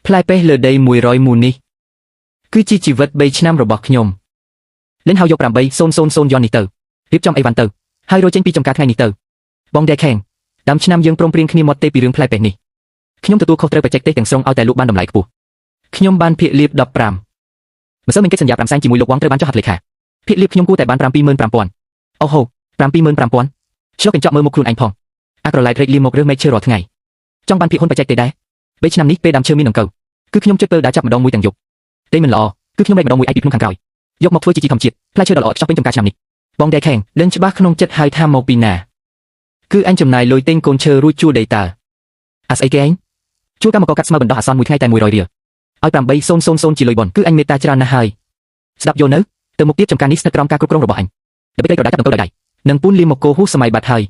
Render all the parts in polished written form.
ផ្លែពេះលើដី100មូលនេះគឺជាជីវិត3ឆ្នាំរបស់ខ្ញុំលេនហៅយក8000យន់នេះទៅរៀបចំអីវ៉ាន់ទៅហើយរកចេញពីចំការថ្ងៃនេះទៅបងដេខេងដើមឆ្នាំយើងព្រមព្រៀងគ្នាមកទេពីរឿងផ្លែពេះនេះខ្ញុំទទួលខុសត្រូវបច្ចេកទេសទាំងស្រុងឲ្យតែលោកបានតម្លៃខ្ពស់ខ្ញុំបានភាគលាភ15ម្សិលមិញកិច្ចសន្យា5សែនជាមួយលោកវងត្រូវបានចុះហត្ថលេខាភាគលាភខ្ញុំគួរតែបាន75000អូហូ75000ឆ្លុះកញ្ចក់មើលមុខខ្លួនឯងផងអាក្រឡៃត្រេកលៀមមករើសមែកឈើរាល់ថ្ងៃចង់បានភាគហ៊ុនបច្ចេកទេសដែរ3ឆ្នាំនេះពេលដើមឈើមានដង្កូវគឺខ្ញុំជិតពេលដើរចាប់ម្ដងមួយទាំងយប់ទេមិនល្អគឺខ្ញុំបែកម្ដងមួយឯងពីក្នុងខាងក្រោយយកមកធ្វើជាជីធម្មជាតិផ្លែឈើដ៏ល្អខ្ចោះពេញចំការឆ្នាំនេះបងដេខេងដឹងច្បាស់ក្នុងចិត្តហើយថាមកពីណាគឺអញចំណាយលុយទិញកូនឈើរួចជួលដីតើអាស្អីគេឯងជួលកម្មករកាត់ស្មៅបណ្ដោះអាសន្នមួយថ្ងៃតែ100រៀលឲ្យ8000ជាលុយបនគឺអញមេត្តាច្រើនណាស់ហើយស្ដាប់យកនៅទៅមុខទៀតចំការនេះស្ថិតក្រោមការគ្រប់គ្រងរបស់អញដើម្បីប្រដាច់ដង្កូវដោយដៃនិងពូនលៀមមកគោហួសសម័យបាត់ហើយ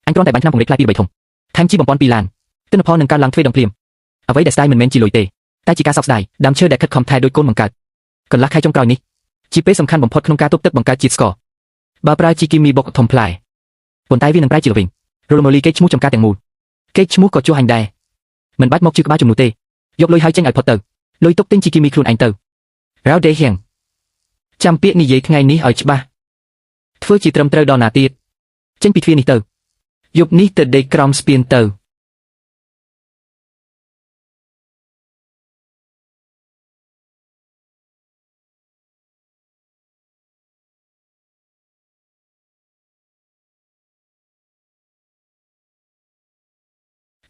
អញគ្រាន់តែបាញ់ឆ្នាំពង្រីកផ្លែពី3ធំថែមជីបំពន់2ឡានទិន្នផលនឹងការឡើងទ្វេដងភ្លាមអ្វីដែលស្ដាយមិនមែនជាលុយទេតែជាការសោកស្ដាយដើមឈើដែលខិតខំថែដោយកូនបង្កើតកន្លះខែចុងក្រោយនេះជាពេលសំខាន់បំផុតក្នុងការទប់ទឹកបង្កើតជាតិស្ករបើប្រើជីគីមីបុកធំផ្លែប៉ុន្តែវានឹងប្រែជាល្វីងរលម៉ូលីកេកឈ្មោះចំការទាំងមូលកេកឈ្មោះក៏ជួអញដែរមិនបាច់មកជឿក្បាលជំនួសទេយកលុយហើយចេញឲ្យផុតទៅលុយទុកទិញជីគីមីខ្លួនឯងទៅរ៉ៅដេហៀងចាំពាក្យនិយាយថ្ងៃនេះឲ្យច្បាស់ធ្វើជាត្រឹមត្រូវដល់ណាទៀតចេញពីទ្វារនេះទៅយប់នេះទៅដេកក្រោមស្ពានទៅ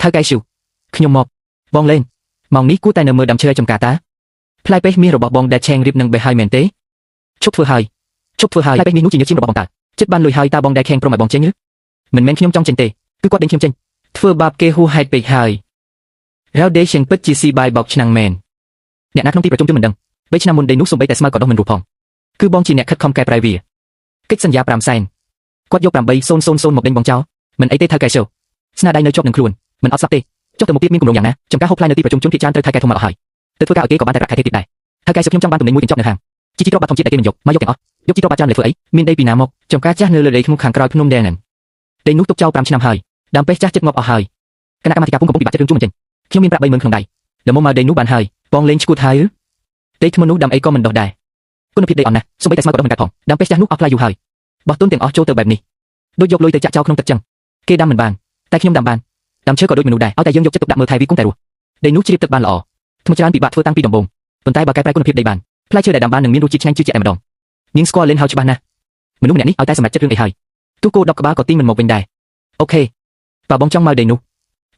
ថៅកែស៊ូខ្ញុំមកបងលេងម៉ោងនេះគួរតែនៅមើលដើមឈើចំការតាផ្លែពេះមាសរបស់បងដែលឆេងរៀបនឹងបេះហើយមែនទេឈប់ធ្វើហើយផ្លែពេះមាសនោះជាញើសឈាមរបស់បងតាចិត្តបានលុយហើយតាបងដែលខេងព្រមឲ្យបងចេញឬមិនមែនខ្ញុំចង់ចេញទេគឺគាត់ដេញខ្ញុំចេញធ្វើបាបគេហួសហេតុពេកហើយរ៉ៅដេឆេងពិតជាស៊ីបាយបោកឆ្នាំងមែនអ្នកណាក្នុងទីប្រជុំទើបមិនដឹង3ឆ្នាំមុនដេនោះសូម្បីតែស្មៅក៏ដោះមិនរួចផងគឺបងជាអ្នកខិតខំកែប្រែវាកិច្ចសន្យា5សែនគាត់យក8000មកដេញបងចោលមិនអីទេថៅកែស៊ូស្នាដៃនៅជាប់នឹងខ្លួនមិនអត់ស្លាប់ទេចុះទៅមុខទៀតមានគម្រោងយ៉ាងណាចំការហូបផ្លែនៅទីប្រជុំជនភាគច្រើនត្រូវថៅកែធំមកអស់ហើយទៅធ្វើការឲ្យគេក៏បានតែប្រាក់ខែទៀតដែរថៅកែស៊ូខ្ញុំចង់បានតំណែងមួយកញ្ចប់នៅហាងជីទ្រព្យបាត់ធំជាតិដែលគេមិនយកមកយកទាំងអស់យកជីទ្រព្យបាត់ច្រើនលើធ្វើអីមានដីពីណាមកចំការចាស់នៅលើដីក្នុងខាងក្រោយភ្នំដែរហ្នឹងដីនោះទុកចោល5ឆ្នាំហើយដើមពេះចាស់ចិត្តងាប់អស់ហើយគណៈកម្មាធិការភូមិកំពុងពិបាកចិត្តរឿងជុំមិនចេញខ្ញុំមានប្រាក់30000ក្នុងដៃល្មមមកដីនោះបានហើយបងលេងឈួតហើយដីធ្មនោះដាំអីក៏មិនដុះដែរគុណភាពដីអន់ណាស់សូម្បីតែស្មៅក៏ដុះមិនកាត់ផងដើមពេះចាស់នោះអស់ផ្លែយូរហើយបោះទុនទាំងអស់ចូលទៅបែបនេះដូចយកលុយទៅចាក់ចោលក្នុងទឹកចឹងគេដាំមិនបានតែខ្ញុំដាំបានដើមឈើក៏ដូចមនុស្សដែរឲ្យតែយើងយកចិត្តទុកដាក់មើលថែវាគង់តែរស់ដីនោះជ្រាបទឹកបានល្អថ្មច្រើនពិបាកធ្វើតាំងពីដំបូងប៉ុន្តែបើកែប្រែគុណភាពដីបានផ្លែឈើដែលដាំបាននឹងមានរសជាតិឆ្ងាញ់ជឿជាក់តែម្ដងនាងស្គាល់លេនហៅច្បាស់ណាស់មនុស្សម្នាក់នេះឲ្យតែសម្រេចចិត្តរឿងអីហើយទូគោ10ក្បាលក៏ទីមិនមកវិញដែរអូខេបើបងចង់មកដីនោះ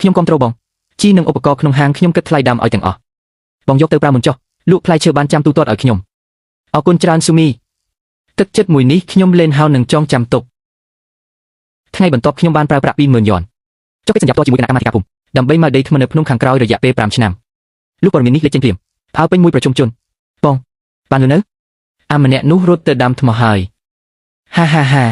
ខ្ញុំគ្រប់គ្រងបងជីនឹងឧបករណ៍ក្នុងហាងខ្ញុំគិតថ្លៃដាំឲ្យទាំងអស់បងយកទៅប្រើមុនចុះលក់ផ្លែឈើបានចាំទូទាត់ឲ្យខ្ញុំអរគុណច្រើនស៊ូមីទឹកចិត្តមួយនេះខ្ញុំលេនហៅនឹងចងចាំទុកថ្ងៃបន្ទាប់ខ្ញុំបានប្រើប្រាក់20000យន់ចុះកិច្ចសន្យាផ្ទាល់ជាមួយគណៈកម្មាធិការភូមិដើម្បីមកដីថ្មនៅភ្នំខាងក្រោយរយៈពេល5ឆ្នាំលោកព័ត៌មាននេះលេចចេញភ្លាមផើពេញមួយប្រជុំជនបងបានលឺនៅអាម្នាក់នោះរត់ទៅដាំថ្មហើយហ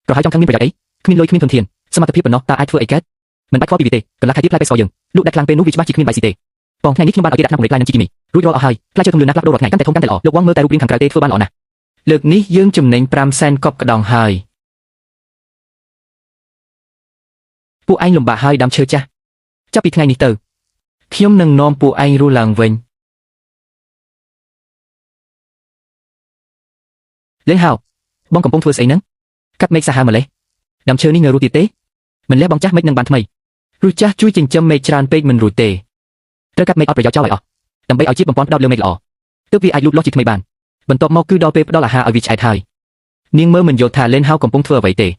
ាប្រហែលចង់ខាងមានប្រយោជន៍អីគ្មានលុយគ្មានធនធានសមត្ថភាពប៉ុណ្ណោះតើអាចធ្វើអីកើតមិនបាច់ខ្វល់ពីវាទេកន្លះខែទៀតផ្លែពេះស្អយើងលក់ដាច់ខ្លាំងពេលនោះវាច្បាស់ជាគ្មានបាយស៊ីទេបងថ្ងៃនេះខ្ញុំបានឲ្យគេដាក់ថ្នាំពង្រីកផ្លែនឹងជីគីមីរួចរាល់អស់ហើយផ្លែឈើធំលឿនណាស់ផ្លាស់ប្ដូររាល់ថ្ងៃកាន់តែធំកាន់តែល្អលោកវងមើលតែរូបរាងខាងក្រៅទេធ្វើបានល្អណាស់លើកនេះយើងចំណេញ5សែនកប់ក្តោងហើយពួកឯងលំបាកហើយដាំឈើចាស់ចាប់ពីថ្ងៃនេះទៅខ្ញុំនឹងនាំពួកឯងរស់ឡើងវិញលេងហៅបងកំពុងធ្វើស្អីហ្នឹងកាត់មែកសាហាវម្លេះដាំឈើនេះនៅរស់ទៀតទេមិនលះបងចាស់មែកនឹងបានថ្មីព្រោះចាស់ជួយចិញ្ចឹមមែកច្រើនពេកមិនរួចទេត្រូវកាត់មែកអត់ប្រយោជន៍ចោលឲ្យអស់ដើម្បីឲ្យជាតិបំពន់ផ្ដោតលើមែកល្អទើបវាអាចលូតលាស់ជាថ្មីបានបន្ទាប់មកគឺដល់ពេលផ្ដល់អាហារឲ្យវាឆ្អែតហើយនាងមើលមិនយល់ថាលេនហៅកំពុងធ្វើអ្វីទ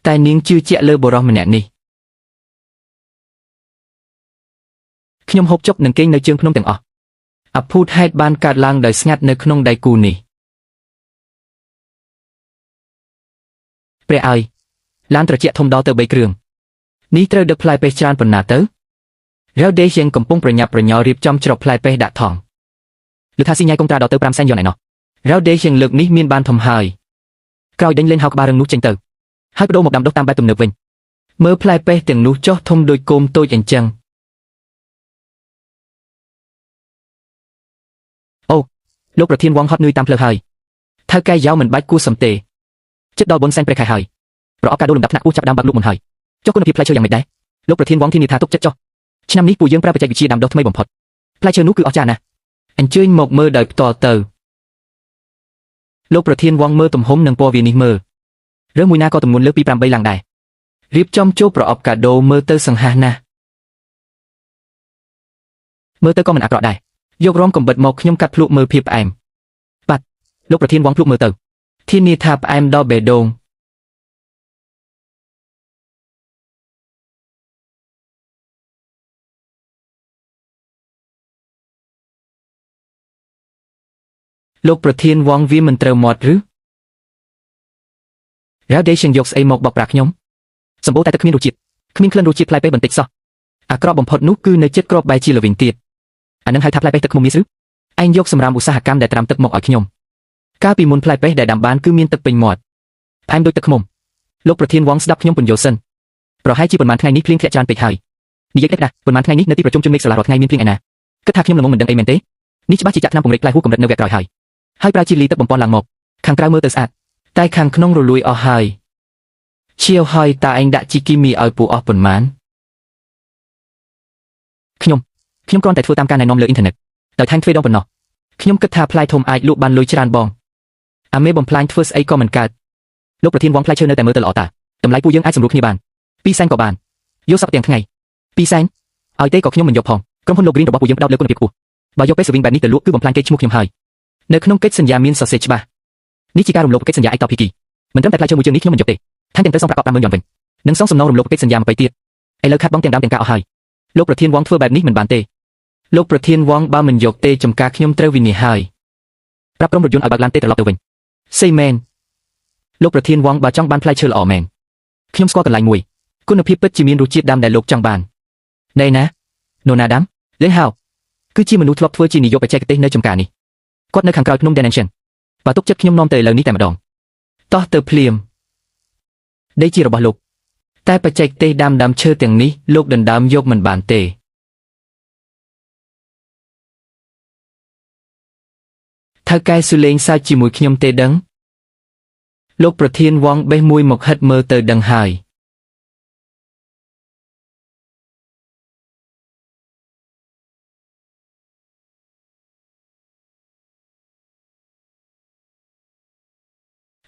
េតែនាងជឿជាក់លើបុរសម្នាក់នេះខ្ញុំហូបចុកនឹងគេងនៅជើងភ្នំទាំងអស់អភូតហេតុបានកើតឡើងដោយស្ងាត់នៅក្នុងដៃគូនេះព្រះអើយឡានត្រជាក់ធំដល់ទៅ3គ្រឿងនេះត្រូវដឹកផ្លែពេះច្រើនប៉ុណ្ណាទៅរ៉ៅដេជាងកំពុងប្រញាប់ប្រញ័ររៀបចំច្រកផ្លែពេះដាក់ថងលើថាស៊ីញ៉ៃកុងត្រាដល់ទៅ5សែនយន់ឯណោះរ៉ៅដេជាងលើកនេះមានបានធំហើយក្រោយដេញលេនហៅក្បាលរឹងនោះចេញទៅហើយបដូរមកដាំដុះតាមបែបទំនើបវិញមើលផ្លែពេះទាំងនោះចុះធំដូចគោមតូចអញ្ចឹងអូលោកប្រធានវងហត់នឿយតាមផ្លូវហើយថៅកែយ៉ាវមិនបាច់គួរសំទេចិត្តដល់បុនសែនព្រះខែហើយប្រអប់ការដូរលំដាប់ថ្នាក់គួរចាប់ដើមបាក់លុកមុនហើយចុះគុណភាពផ្លែឈើយ៉ាងម៉េចដែរលោកប្រធានវងធានាថាទុកចិត្តចុះឆ្នាំនេះពួកយើងប្រើបច្ចេកវិទ្យាដាំដុះថ្មីបំផុត ផ្លែឈើនោះគឺអស្ចារ្យណាស់អញ្ជើញមកមើលដោយផ្ទាល់ទៅលោកប្រធានវងមើលទំហំនិងពណ៌វានេះមើលរើមួយណាក៏ទម្ងន់លើសពី8ឡើងដែររៀបចំចូលប្រអប់កាដូមើលទៅសង្ហាណាស់មើលទៅក៏មិនអាក្រក់ដែរយករំកំបិតមកខ្ញុំកាត់ភ្លក់មើលភាពផ្អែមបាត់លោកប្រធានវងភ្លក់មើលទៅធានាថាផ្អែមដល់បេះដូងលោកប្រធានវងវាមិនត្រូវមាត់ឬរ៉ាវដេសិនយកស្អីមកបោកប្រាស់ខ្ញុំសម្បូរតែទឹកគ្មានរសជាតិគ្មានក្លិនរសជាតិផ្លែពេកបន្តិចសោះអាក្រក់បំផុតនោះគឺនៅចិត្តក្របបែរជាល្វីងទៀតអានឹងហៅថាផ្លែពេកទឹកឃ្មុំមាសឬឯងយកសម្រាមឧស្សាហកម្មដែលត្រាំទឹកមកឲ្យខ្ញុំកាលពីមុនផ្លែពេកដែលដាំបានគឺមានទឹកពេញមាត់ផ្អែមដូចទឹកឃ្មុំលោកប្រធានវងស្ដាប់ខ្ញុំពន្យល់សិនប្រហែលជាប៉ុន្មានថ្ងៃនេះភ្លៀងធ្លាក់ច្រើនពេកហើយនិយាយតិចណាប៉ុន្មានថ្ងៃនេះនៅទីប្រជុំជនមេឃសាលារាល់ថ្ងៃមានភ្លៀងឯណាគិតថាខ្ញុំល្ងងមិនដឹងអីមែនទេនេះច្បាស់ជាចាក់ថ្នាំពង្រីកផ្លែហួសកម្រិតនៅវគ្គក្រោយហើយប្រើជាលីទឹកបំពន់ឡើងមកខាងក្រៅមើលទៅស្អាតតែខាងក្នុងរលួយអស់ហើយឈៀវហើយតើឯងដាក់ជីគីមីឲ្យពូអស់ប៉ុន្មានខ្ញុំគ្រាន់តែធ្វើតាមការណែនាំលើអ៊ីនធឺណិតដោយថែមទ្វេដងប៉ុណ្ណោះខ្ញុំគិតថាផ្លែធំអាចលក់បានលុយច្រើនបងអាមេបំផ្លាញធ្វើស្អីក៏មិនកើតលោកប្រធានវងផ្លែឈើនៅតែមើលទៅល្អតាតម្លៃពូយើងអាចសម្រួលគ្នាបាន2សែនក៏បានយកសក់ទាំងថ្ងៃ2សែនឲ្យទេក៏ខ្ញុំមិនយកផងក្រុមហ៊ុនលោក Green របស់ពូយើងផ្ដោតលើគុណភាពខ្ពស់បើយកពេលស្វីងបែបនេះទៅលក់គឺបំផ្លាញកេរ្តិ៍ឈ្មោះខ្ញុំហើយនៅក្នុងកិច្ចសន្យាមានសរសេរច្បាស់នេះជាការរំលោភកិច្ចសន្យាឯកតោភាគីមិនត្រឹមតែផ្លែឈើមួយជើងនេះខ្ញុំមិនយកទេថែមទាំងត្រូវសងប្រាក់កក់ 50,000 យ៉ងវិញនិងសងសំណងរំលោភកិច្ចសន្យា20ទៀតឥឡូវខាត់បងទាំងដើមទាំងការអស់ហើយលោកប្រធានវងធ្វើបែបនេះមិនបានទេលោកប្រធានវងបើមិនយកទេចំការខ្ញុំត្រូវវិនិច្ឆ័យហើយប្រាប់ក្រុមរថយន្តឲ្យបើកឡានទេត្រឡប់ទៅវិញសេមែនលោកប្រធានវងបើចង់បានផ្លែឈើល្អមែនខ្ញុំស្គាល់កន្លែងមួយគុណភាពពិតជាមានរសជាតិដាំដែលលោកចង់បានណែណានរណាដាំលេងហៅគឺជាមនុស្សធ្លាប់ធ្វើជានាយកបច្ចេកទេសនៅចំការនេះគាត់នៅខាងក្រោយភ្នំ Denenchen បើទុកចិត្តខ្ញុំនាំទៅឥឡូវនេះតែម្ដងតោះទៅភ្លាមដីជារបស់លោកតែបច្ចេកទេសដាំឈើទាំងនេះលោកដណ្ដើមយកមិនបានទេថៅកែស៊ូលេងសើចជាមួយខ្ញុំទេដឹងលោកប្រធានវងបេះមួយមកហិតមើលទៅដឹងហើយ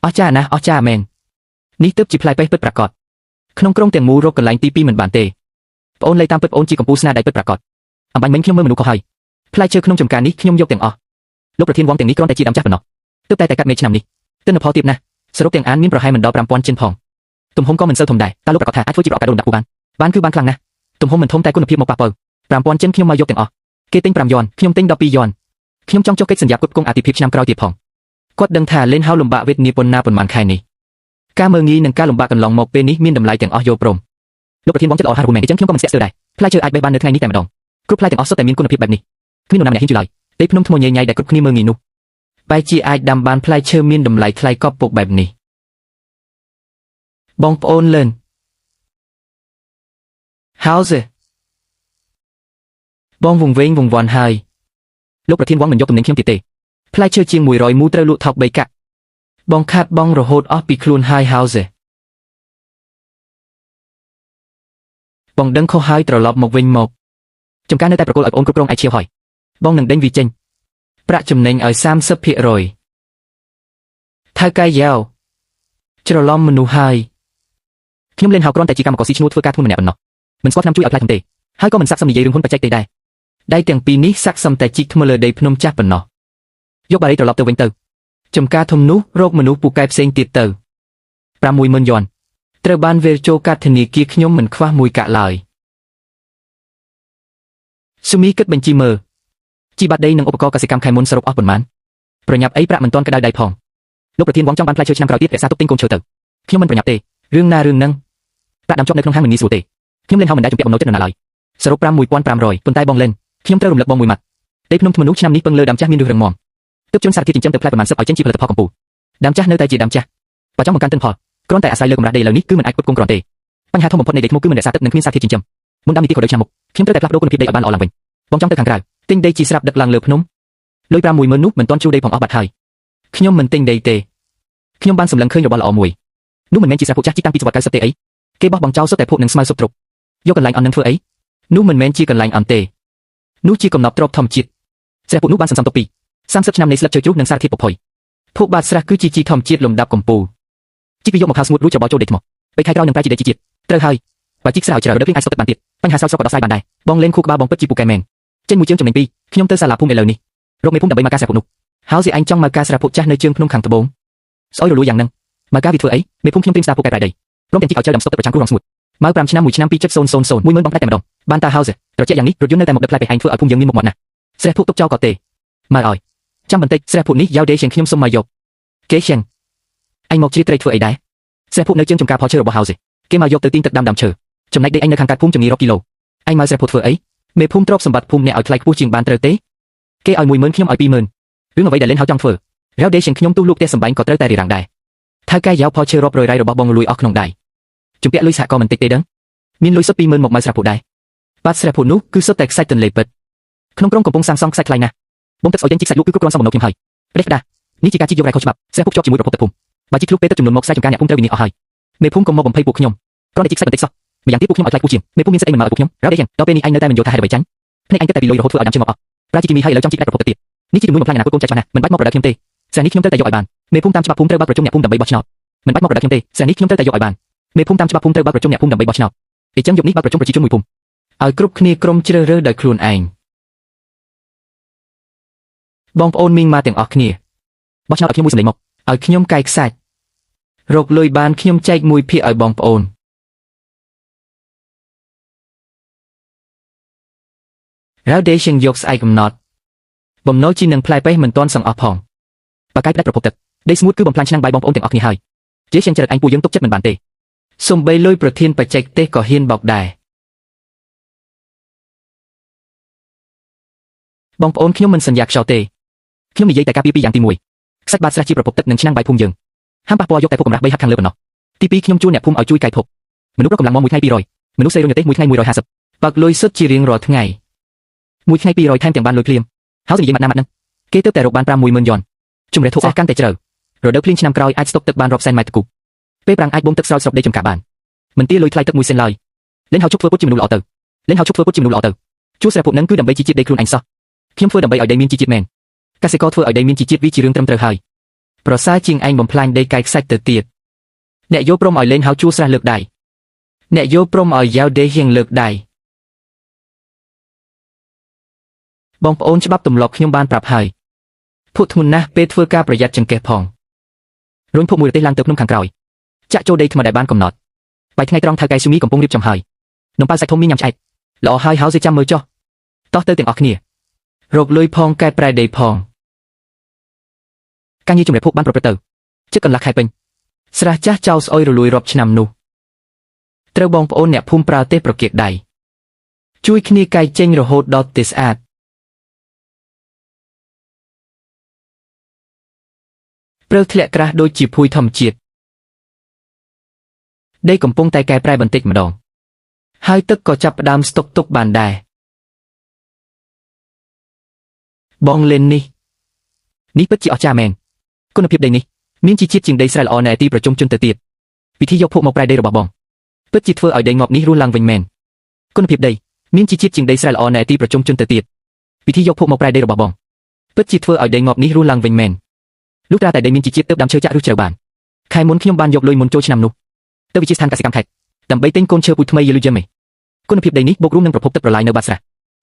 អស្ចារ្យណាស់អស្ចារ្យមែននេះទើបជាផ្លែពេកពិតប្រាកដក្នុងក្រុងទាំងមូលរកកន្លែងទី2មិនបានទេប្អូនលេខតាមពិតប្អូនជាកម្ពុជាស្នាដៃពិតប្រាកដអំបញ្ញមិញខ្ញុំមើលមនុស្សក៏ហើយផ្លែឈើក្នុងចំការនេះខ្ញុំយកទាំងអស់លោកប្រធានវងទាំងនេះគ្រាន់តែជាដើមចាស់ប៉ុណ្ណោះទើបតែកាត់មេឆ្នាំនេះទិន្នផលទាបណាស់សរុបទាំងអានមានប្រហែលមិនដល់ 5,000 ចិនផងទំហំក៏មិនសូវធំដែរតើលោកប្រកាសថាអាចធ្វើជាប្រកាសកាដូដាក់ពូបានគឺបានខ្លាំងណាស់ទំហំមិនធំតែគុណភាពមកប៉ះប៉ូវ 5,000 ចិនខ្ញុំមកយកទាំងអស់គេទិញ5យ៉នខ្ញុំទិញ12យ៉នខ្ញុំចង់ចុះកិច្ចសន្យាផ្គត់ផ្គង់អាទិភាពឆ្នាំក្រោយទៀតផងគាត់ដឹងថាលេនហៅលំបាកវេទនាប៉ុណ្ណាប៉ុន្មានខែនេះការមើងងាយនិងការលំបាកកន្លងមកពេលនេះមានតម្លៃទាំងអស់យកព្រមលោកប្រធានវងចិត្តល្អហើយមែនអញ្ចឹងខ្ញុំក៏មិនស្ទាក់ស្ទើរដែរផ្លែឈើអាចបេះបាននៅថ្ងៃនេះតែម្ដងគ្រប់ផ្លែទាំងអស់សុទ្ធតែមានគុណភាពបែបនេះគ្មាននរណាម្នាក់ហ៊ានជួយឡើយដីភ្នំថ្មញញ៉ៃដែលគ្រប់គ្នាមើងងាយនោះបែរជាអាចដាំបានផ្លែឈើមានតម្លៃថ្លៃកប់ពុកបែបនេះបងប្អូនលឿន How's it បងវងវែងវងវាន់ហើយលោកប្រធានវងមិនយកទំនិញខ្ញុំទៀតទេផ្លែឈើជាង100មូត្រូវលក់ថោក3កាក់បងខាត់បងរហូតអស់ពីខ្លួនហើយ How's it បងដឹងខុសហើយត្រឡប់មកវិញមកចំការនៅតែប្រគល់ឲ្យបងគ្រប់គ្រងឯឈៀវហើយបងនឹងដេញវាចេញប្រាក់ចំណេញឲ្យ 30% ថៅកែយ៉ាវច្រឡំមនុស្សហើយខ្ញុំលេងហៅគ្រាន់តែជាកម្មករស៊ីឈ្នួលធ្វើការធ្ងន់ម្នាក់ប៉ុណ្ណោះមិនស្គាល់ឆ្នាំជួយឲ្យផ្លែខ្ញុំទេហើយក៏មិនស័ក្តិសមនិយាយរឿងហ៊ុនបច្ចេកទេសដែរដៃទាំងពីរនេះស័ក្តិសមតែជីកថ្មលើដីភ្នំចាស់ប៉ុណ្ណោះយកបារីត្រឡប់ទៅវិញទៅចំការធំនោះរកមនុស្សពូកែផ្សេងទៀតទៅ 50,000 យ៉នត្រូវបានវេរចូលកាតធនាគារខ្ញុំមិនខ្វះមួយកាក់ឡើយស៊ូមីគិតបញ្ជីមើលជីបាត់ដីនិងឧបករណ៍កសិកម្មខែមុនសរុបអស់ប៉ុន្មានប្រញាប់អីប្រាក់មិនទាន់ក្តៅដៃផងលោកប្រធានវងចង់បានផ្លែឈើឆ្នាំក្រោយទៀតរក្សាទុកទិញកូនឈើទៅខ្ញុំមិនប្រញាប់ទេរឿងណារឿងហ្នឹងប្រាក់ដាំជាប់នៅក្នុងហាងមិនងាយស្រួលទេខ្ញុំលេងហៅមិនដែលជំពាក់បំណុលចិត្តនរណាឡើយសរុប 5,500 ប៉ុន្តែបងលេនខ្ញុំត្រូវរំលឹកបងមួយម៉ាត់ដីភ្នំធ្មនោះឆ្នាំនេះពឹងលើដើមចាស់មានឫសរឹងមាំទើបជន់សារធាតុចិញ្ចឹមទៅផ្លែប្រមាណ10ឲ្យចេញជាផលិតផលកម្ពុជាដើមចាស់នៅតែជាដើមចាស់បើចង់បង្កើនទិន្នផលគ្រាន់តែអាស្រ័យលើកម្រាស់ដីឥឡូវនេះគឺមិនអាចផ្គត់ផ្គង់គ្រាន់ទេបញ្ហាធំបំផុតនៃដីធ្មគឺមិនរក្សាទឹកនិងគ្មានសារធាតុចិញ្ចឹមមុនដាំនីតិក៏ដូចឆ្នាំមុខខ្ញុំត្រូវតែផ្លាស់ប្ដូរគុណភាពដីឲ្យបានល្អឡើងវិញបងចង់ទៅខាងក្រៅទិញដីជីស្រាប់ដឹកឡើងលើភ្នំលុយ 50,000 នោះមិនទាន់ជួលដីផងអស់បាត់ហើយខ្ញុំមិនទិញដីទេខ្ញុំបានសម្លឹងឃើញរបស់ល្អមួយនោះមិនមែនជាស្រាប់ពួកចាស់ជីតាំងពីសតវត្ស90ទេអីគេបោះបង់ចោលសុទ្ធតែភក់នឹងស្មៅសុបទ្រុបយកកន្លែងអន់នឹងធ្វើអីនោះមិនមែនជាកន្លែងអន់ទេ នោះជាកំណប់ទ្រព្យធម្មជាតិស្រះពុកនោះបានសន្សំទុកពី30 ឆ្នាំនៃស្លឹកឈើជ្រុះនិងសារធាតុពុកផុយភពបាតស្រះគឺជាជីធម្មជាតិលំដាប់កំពូលជីវាយកមកហៅស្ងួតរួចច្របល់ចូលដីថ្មពេលខែក្រោយនឹងប្រែជាដីជាតិត្រូវហើយបើជីស្រះឲ្យច្រើនរដូវភ្លៀងអាចស្តុកទឹកបានទៀតបញ្ហាស្រោចស្រពក៏ដោះស្រាយបានដែរបងលេងខួរក្បាលបងពិតជាពូកែមែនចេញមួយជើងចំណេញពីរខ្ញុំទៅសាលាភូមិឥឡូវនេះរកមេភូមិដើម្បីមកការស្រះពុកនោះហើយសិអញចង់មកការស្រះពុកចាស់នៅជើងភ្នំខាងត្បូងស្អុយរលួយយ៉ាងហ្នឹងមកការវាធ្វើអីមេភូមិខ្ញុំព្រៀងស្ដារពុកកែប្រែដីព្រមទាំងជីឲ្យជើដាំស្តុកទឹកប្រចាំគ្រូរងស្ងួតមក5ឆ្នាំ1ឆ្នាំ2.00 10000បងផ្លែតែម្ដងបានតាហៅសេត្រជាក់យ៉ាងនេះរថយន្តនៅតែមកដឹកផ្លែពេលឯងធ្វើឲ្យភូមិយើងមានមុខមាត់ណាស់ស្រះភក់ទុកចោលក៏ទេមកឲ្យចាំបន្តិចស្រះភក់នេះយ៉ាវដេជាងខ្ញុំសុំមកយកគេជាងអញមកជ្រៀតត្រីធ្វើអីដែរស្រះភក់នៅជើងចំការផលឈើរបស់ហៅសេគេមកយកទៅទីងទឹកដាំឈើចំណែកដីអញនៅខាងកាត់ភូមិចំនួនរាប់គីឡូអញមកស្រះភក់ធ្វើអីមេភូមិទ្រព្យសម្បត្តិភូមិអ្នកឲ្យថ្លៃខ្ពស់ជាងបានត្រូវទេគេឲ្យ10000ខ្ញុំឲ្យ20000រឿងអ្វីដែលលេនហៅចង់ធ្វើរ៉ាវដេជាងខ្ញុំទូលូកផ្ទះសម្បែងក៏ត្រូវតែរៀបរាងដែរថៅកែយ៉ាវផលឈើរាប់រយរៃរបស់បងលួយអស់ក្នុងដៃជំពាក់លុយសហគមន៍បន្តិចទេដឹងមានលុយសុទ្ធ20000មកស្រះភក់ដែរបាត់ស្រះភក់នោះគឺសុទ្ធតែខ្សាច់ទន្លេពិតក្នុងក្រុងកំពុងសាងសង់ខ្សាច់ថ្លៃណាស់បងទឹកស្អុយចេញជីខ្សាច់លក់គឺគ្រប់គ្រាន់សមបំណុលខ្ញុំហើយប្រេះដានេះជាការជីកយករៃខុសច្បាប់ស្រះភក់ជាប់ជាមួយប្រភពទឹកភូមិបើជីកលុកពេលទឹកចំនួនមកខ្សែចំការអ្នកភូមិត្រូវវិនិច្ឆ័យអស់ហើយមេភូមិកុំមកបំភ័យពួកខ្ញុំគ្រាន់តែជីកខ្សាច់បន្តិចសោះម្យ៉ាងទៀតពួកខ្ញុំឲ្យថ្លៃខ្ពស់ជាងមេភូមិមានសិទ្ធិអីមិនមកឲ្យពួកខ្ញុំរ៉ាវដេយ៉ាងដល់ពេលនេះអញនៅតែមិនយល់ថាហេតុអ្វីចាញ់ភ្នែកអញគិតតែពីលុយរហូតធ្វើឲ្យដាំជើងមកអស់ប្រាជីគីមីហើយឥឡូវចង់ជីកដាច់ប្រភពទឹកទៀតនេះជាជំនួយបំផ្លាញអនាគតកូនចៅច្បាស់ណាស់មិនបាច់មកប្រដៅខ្ញុំទេស្រះនេះខ្ញុំត្រូវតែយកឲ្យបានមេភូមិតាមច្បាប់ភូមិត្រូវបើកប្រជុំអ្នកភូមិដើម្បីបោះឆ្នោតមិនបាច់មកប្រដៅខ្ញុំទេស្រះនេះខ្ញុំត្រូវតែយកឲ្យបានមេភូមិតាមច្បាប់ភូមិត្រូវបើកប្រជុំអ្នកភូមិដើម្បីបោះឆ្នោតអញ្ចឹងយប់នេះបើកប្រជុំប្រជាជនមួយភូមិឲ្យគ្រប់គ្នាក្រុមជ្រើសរើសដោយខ្លួនឯងបងប្អូនមីងម៉ាទាំងអស់គ្នាបោះឆ្នោតឲ្យខ្ញុំមួយសម្លេងមកឲ្យខ្ញុំកាយខ្សាច់រកលុយបានខ្ញុំចែក1%ឲ្យបងប្អូនរ៉ាវដេជាងយកស្អែកកំណត់បំណុលជីនឹងផ្លែប៉េះមិនទាន់សឹងអស់ផងបើកាយផ្ដាច់ប្រភពទឹកដីស្ងួតគឺបំផ្លាញឆ្នាំងបាយបងប្អូនទាំងអស់គ្នាហើយជាជាងចរិតអញពួកយើងទុកចិត្តមិនបានទេសំបីលុយប្រធានបច្ចេកទេសក៏ហ៊ានបោកដែរបងប្អូនខ្ញុំមិនសន្យាខ្យល់ទេខ្ញុំនិយាយតែការពីយ៉ាងទី1ខ្សាច់បាតស្រះជាប្រភពទឹកនិងឆ្នាំងបាយភូមិយើងហាមប៉ះពាល់យកតែភពកម្រាស់3ហັດខាងលើប៉ុណ្ណោះទី2ខ្ញុំជួលអ្នកភូមិឲ្យជួយកាយភពមនុស្សរកកម្លាំងមកមួយថ្ងៃ200មនុស្សសេរុញទេសមួយថ្ងៃ150បើកលុយសុទ្ធជារៀងរាល់ថ្ងៃមួយថ្ងៃ200ថែមទាំងបានលុយភ្លាមហើយនិយាយម៉ាត់ណាម៉ាត់ហ្នឹងគេទើបតែរកបាន51000យន់ជំរះធូបអស់កាន់តែជ្រៅរដូវភ្លៀងឆ្នាំក្រោយអាចស្តុកទឹកបានរាប់សែនម៉ែត្រគូបពេលប្រាំងអាចបូមទឹកស្រោចស្រពដីចំការបានមិនទាលុយថ្លៃទឹក1សេនឡើយលេងហៅជុកធ្វើពុតជាមនុស្សល្អទៅលេងហៅជុកធ្វើពុតជាមនុស្សល្អទៅជួស្រែពុកហ្នឹងគឺដើម្បីជីជាតិដីខ្លួនឯងសោះខ្ញុំធ្វើដើម្បីឲ្យដីមានជីជាតិមែនកសិករធ្វើឲ្យដីមានជីជាតិវាជារឿងត្រឹមត្រូវហើយប្រសើរជាងឯងបំផ្លាញដីកាយខ្សាច់ទៅទៀតអ្នកយកព្រមឲ្យលេងហៅជួស្រែលើកដៃអ្នកយកព្រមឲ្យយ៉ាវដេហៀងលើកដៃបងប្អូនច្បាប់ទម្លាប់ខ្ញុំបានប្រាប់ហើយភក់ធ្ងន់ណាស់ពេលធ្វើការប្រយ័ត្នចង្កេះផងរុញភក់មួយរទេសឡើងទៅភ្នំខាងក្រោយចាក់ចូលដីថ្មដែលបានកំណត់បាយថ្ងៃត្រង់ថៅកែស៊ូមីកំពុងរៀបចំហើយនំប៉ាល់សាច់ធំមានញ៉ាំឆ្អែតល្អហើយហៅសេចាំមើលចុះតោះទៅទាំងអស់គ្នារកលុយផងកែប្រែដីផងការងារជំរាបភក់បានប្រព្រឹត្តទៅជិតកន្លះខែពេញស្រះចាស់ចោលស្អុយរលួយរាប់ឆ្នាំនោះត្រូវបងប្អូនអ្នកភូមិប្រើទេសប្រគៀកដៃជួយគ្នាកាយចេញរហូតដល់ទេស្អាតព្រើលធ្លាក់ក្រាស់ដូចជាភួយធម្មជាតិដីកំពុងតែកែប្រែបន្តិចម្ដងហើយទឹកក៏ចាប់ផ្ដើមស្តុកទុកបានដែរបងលេននេះពិតជាអស្ចារ្យមែនគុណភាពដីនេះមានជីជាតិជាងដីស្រែល្អនៅទីប្រជុំជនទៅទៀតវិធីយកភក់មកប្រែដីរបស់បងពិតជាធ្វើឲ្យដីងាប់នេះរស់ឡើងវិញមែនគុណភាពដីមានជីជាតិជាងដីស្រែល្អនៅទីប្រជុំជនទៅទៀតវិធីយកភក់មកប្រែដីរបស់បងពិតជាធ្វើឲ្យដីងាប់នេះរស់ឡើងវិញមែនលុះត្រាតែដីមានជីជាតិទើបដាំឈើចាក់ឬជ្រៅបានខែមុនខ្ញុំបានយកលុយមុនចូលឆ្នាំនោះទៅវិទ្យាស្ថានកសិកម្មខេត្តដើម្បីទិញកូនឈើពូជថ្មីយឺលយឹមគុណភាពដីនេះបូករួមនឹងប្រភពទឹកប្រឡាយនៅបាត់ស្រះ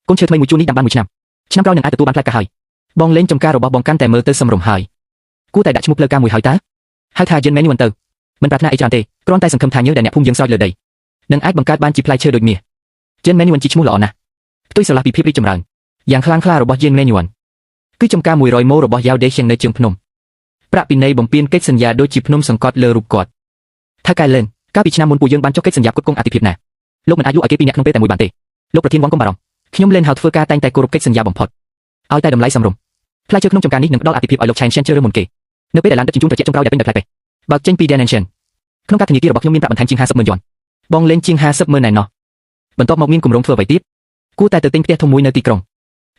កូនឈើថ្មីមួយជួរនេះដាំបាន1ឆ្នាំឆ្នាំក្រោយនឹងអាចទទួលបានផ្លែកាហើយបងលេងចំការរបស់បងកាន់តែមើលទៅសមរម្យហើយគួរតែដាក់ឈ្មោះផ្លូវការមួយហើយតើហៅថាយិនមែនយួនទៅមិនប្រាថ្នាអីច្រើនទេគ្រាន់តែសង្ឃឹមថាញើសដែលអ្នកភូមិយើងស្រោចលើដីនឹងអាចបង្កើតបានជាផ្លែឈើដូចមាសយិនមែនយួនជាឈ្មោះល្អណាស់ផ្ទុយស្រឡះពីភាពរីកចម្រើនយ៉ាងខ្លាំងក្លារបស់យិនមែនយួនគឺចំការ100ម៉ូរបស់យ៉ាវដេជាងនៅជើងភ្នំប្រាក់ពីនៃបំពេញកិច្ចសន្យាដូចជាភ្នំសង្កត់លើរូបគាត់ថាកែលែនកាលពីឆ្នាំមុនពួកយើងបានចុះកិច្ចសន្យាគ្រប់គ្រងអតិភិបណាលោកមិនអាចលក់ឲ្យគេពីរនាក់ក្នុងពេលតែមួយបានទេលោកប្រធានវងកុំបារម្ភខ្ញុំលែនហៅធ្វើការតែងតែគោរពកិច្ចសន្យាបំផុតឲ្យតែតម្លៃសមរម្យផ្លែឈើក្នុងចំការនេះនឹងផ្ដល់អតិភិបឲ្យលោកឆែនឈែនជ្រើសរើសមុនគេនៅពេលដែលឡានដឹកជញ្ជូនត្រជាក់ចុងក្រោយដែលពេញដោយផ្លែពេះបើកចេញពីDimensionក្នុងការធានាគាររបស់ខ្ញុំមានប្រាក់បន្ថែមជាង500000យន់បងលេងជាង500000ណែណោះបន្ទាប់មកមានគម្រោងធ្វើអ្វីទៀតគួរតែទៅទិញផ្ទះធំមួយនៅទីក្រុង